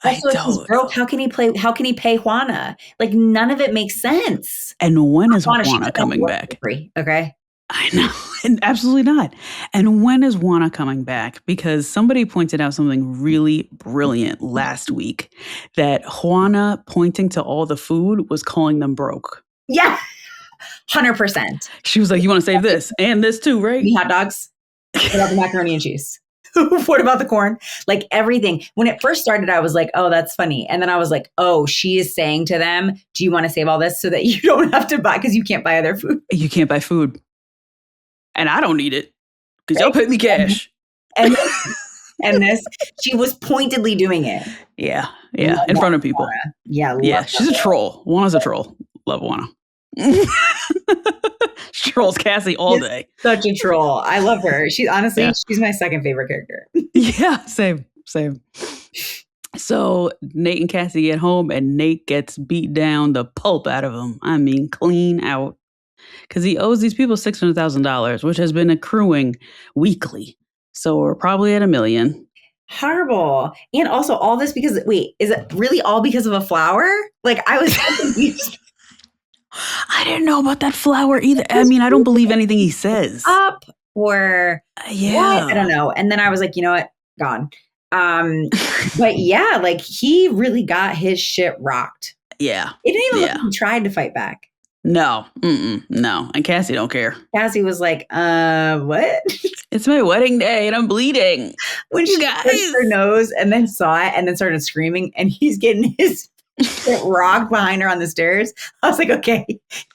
Also, if he's broke, how can he pay Juana? Like, none of it makes sense. And when is Juana coming back? Okay. I know. And absolutely not. And when is Juana coming back? Because somebody pointed out something really brilliant last week, that Juana pointing to all the food was calling them broke. Yeah. 100%. She was like, you want to save this and this too, right? Hot dogs. What about the macaroni and cheese? What about the corn? Like everything. When it first started, I was like, oh, that's funny. And then I was like, oh, she is saying to them, do you want to save all this so that you don't have to buy, because you can't buy other food? You can't buy food. And I don't need it because y'all pay me cash. And this, she was pointedly doing it. Yeah. Yeah. In front of people. Juana. Yeah. Yeah. She's a troll. Juana's a troll. Love Juana. She trolls Cassie all day. Such a troll. I love her. She's honestly, she's my second favorite character. Yeah, same. So Nate and Cassie get home and Nate gets beat down the pulp out of him. I mean, clean out. Because he owes these people $600,000, which has been accruing weekly. So we're probably at $1 million. Horrible. And also all this because, wait, is it really all because of a flower? Like I was so confused. I didn't know about that flower either. I mean, I don't believe anything he says. Up or yeah, what? I don't know. And then I was like, you know what? Gone. But yeah, like he really got his shit rocked. Yeah. It didn't even look like he tried to fight back. No. No. And Cassie don't care. Cassie was like, what? It's my wedding day and I'm bleeding. When she touched her nose and then saw it and then started screaming and he's getting his shit rocked behind her on the stairs. I was like, okay,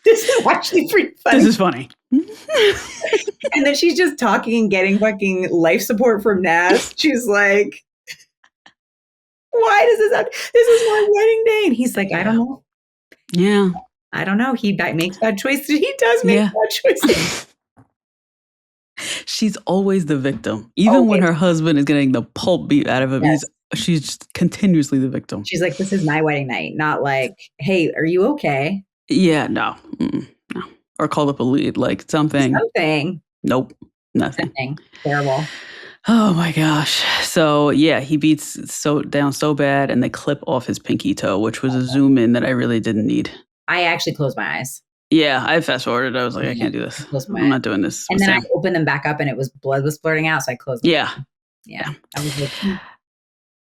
this is actually pretty funny. This is funny. And then she's just talking and getting fucking life support from Nas. She's like, why does this happen? This is my wedding day. And he's like, I don't know. Yeah. I don't know. He makes bad choices. He does make bad choices. She's always the victim. Even when her husband is getting the pulp beat out of him, she's just continuously the victim. She's like, this is my wedding night. Not like, hey, are you okay? Yeah, no. No. Or call the police, like something. Nope. Nothing. Terrible. Oh my gosh. So yeah, he beats down so bad and they clip off his pinky toe, which was a zoom in that I really didn't need. I actually closed my eyes. Yeah, I fast forwarded. I was like, I can't do this. I'm not doing this. And then I opened them back up and blood was splurting out. So I closed them. Yeah. I was like,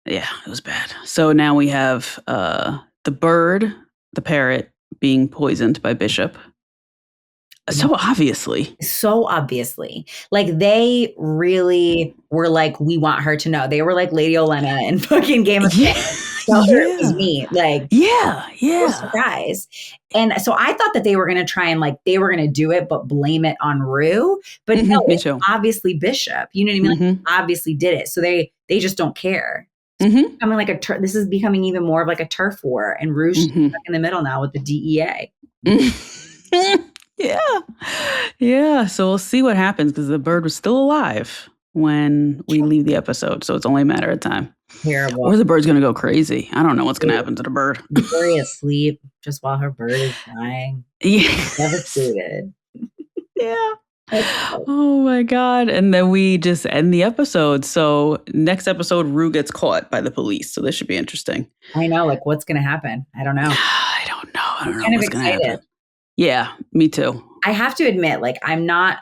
yeah, it was bad. So now we have the bird, the parrot, being poisoned by Bishop. So obviously. Like they really were like, we want her to know. They were like Lady Olenna in fucking Game of Thrones. Tell her it was me. Like, guys. And so I thought that they were going to try and like, they were going to do it, but blame it on Rue. But no, it's obviously Bishop. You know what I mean? Like, obviously did it. So they just don't care. I mean, like this is becoming even more of like a turf war, and Rue's stuck in the middle now with the DEA. Yeah. So we'll see what happens because the bird was still alive when we leave the episode. So it's only a matter of time. Terrible. Or the bird's going to go crazy. I don't know what's going to happen to the bird. Victoria asleep just while her bird is dying. Yeah. Devastated. Yeah. Oh my God. And then we just end the episode. So next episode, Rue gets caught by the police. So this should be interesting. I know. Like, what's going to happen? I don't know. I don't know what's going to happen. Yeah, me too. I have to admit, like, I'm not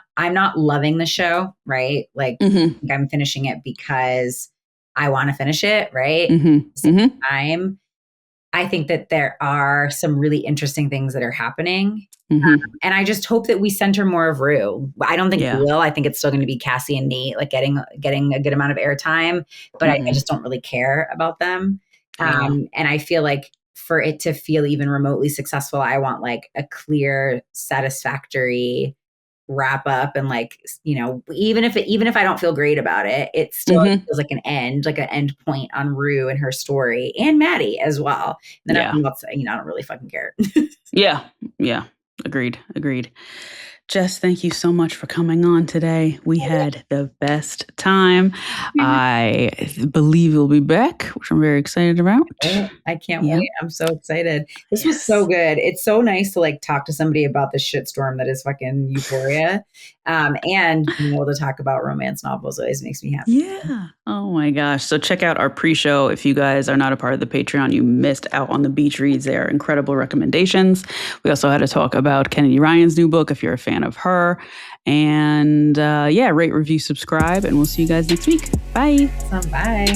loving the show, right? Like, I'm finishing it because I want to finish it, right? Same time, I think that there are some really interesting things that are happening. And I just hope that we center more of Rue. I don't think we will. I think it's still going to be Cassie and Nate, like getting a good amount of airtime, but I just don't really care about them. And I feel like for it to feel even remotely successful, I want like a clear, satisfactory wrap up. And like, you know, even if I don't feel great about it, it still feels like an end point on Rue and her story, and Maddy as well. And then everyone else, you know, I don't really fucking care. Yeah. Agreed. Jess, thank you so much for coming on today. We had the best time. I believe you'll be back, which I'm very excited about. I can't wait. I'm so excited. This was so good. It's so nice to like talk to somebody about the shitstorm that is fucking Euphoria. And being able to talk about romance novels always makes me happy. Yeah. Oh my gosh. So check out our pre-show. If you guys are not a part of the Patreon, you missed out on the beach reads. They are incredible recommendations. We also had to talk about Kennedy Ryan's new book, if you're a fan of her. And rate, review, subscribe, and we'll see you guys next week. Bye. Bye.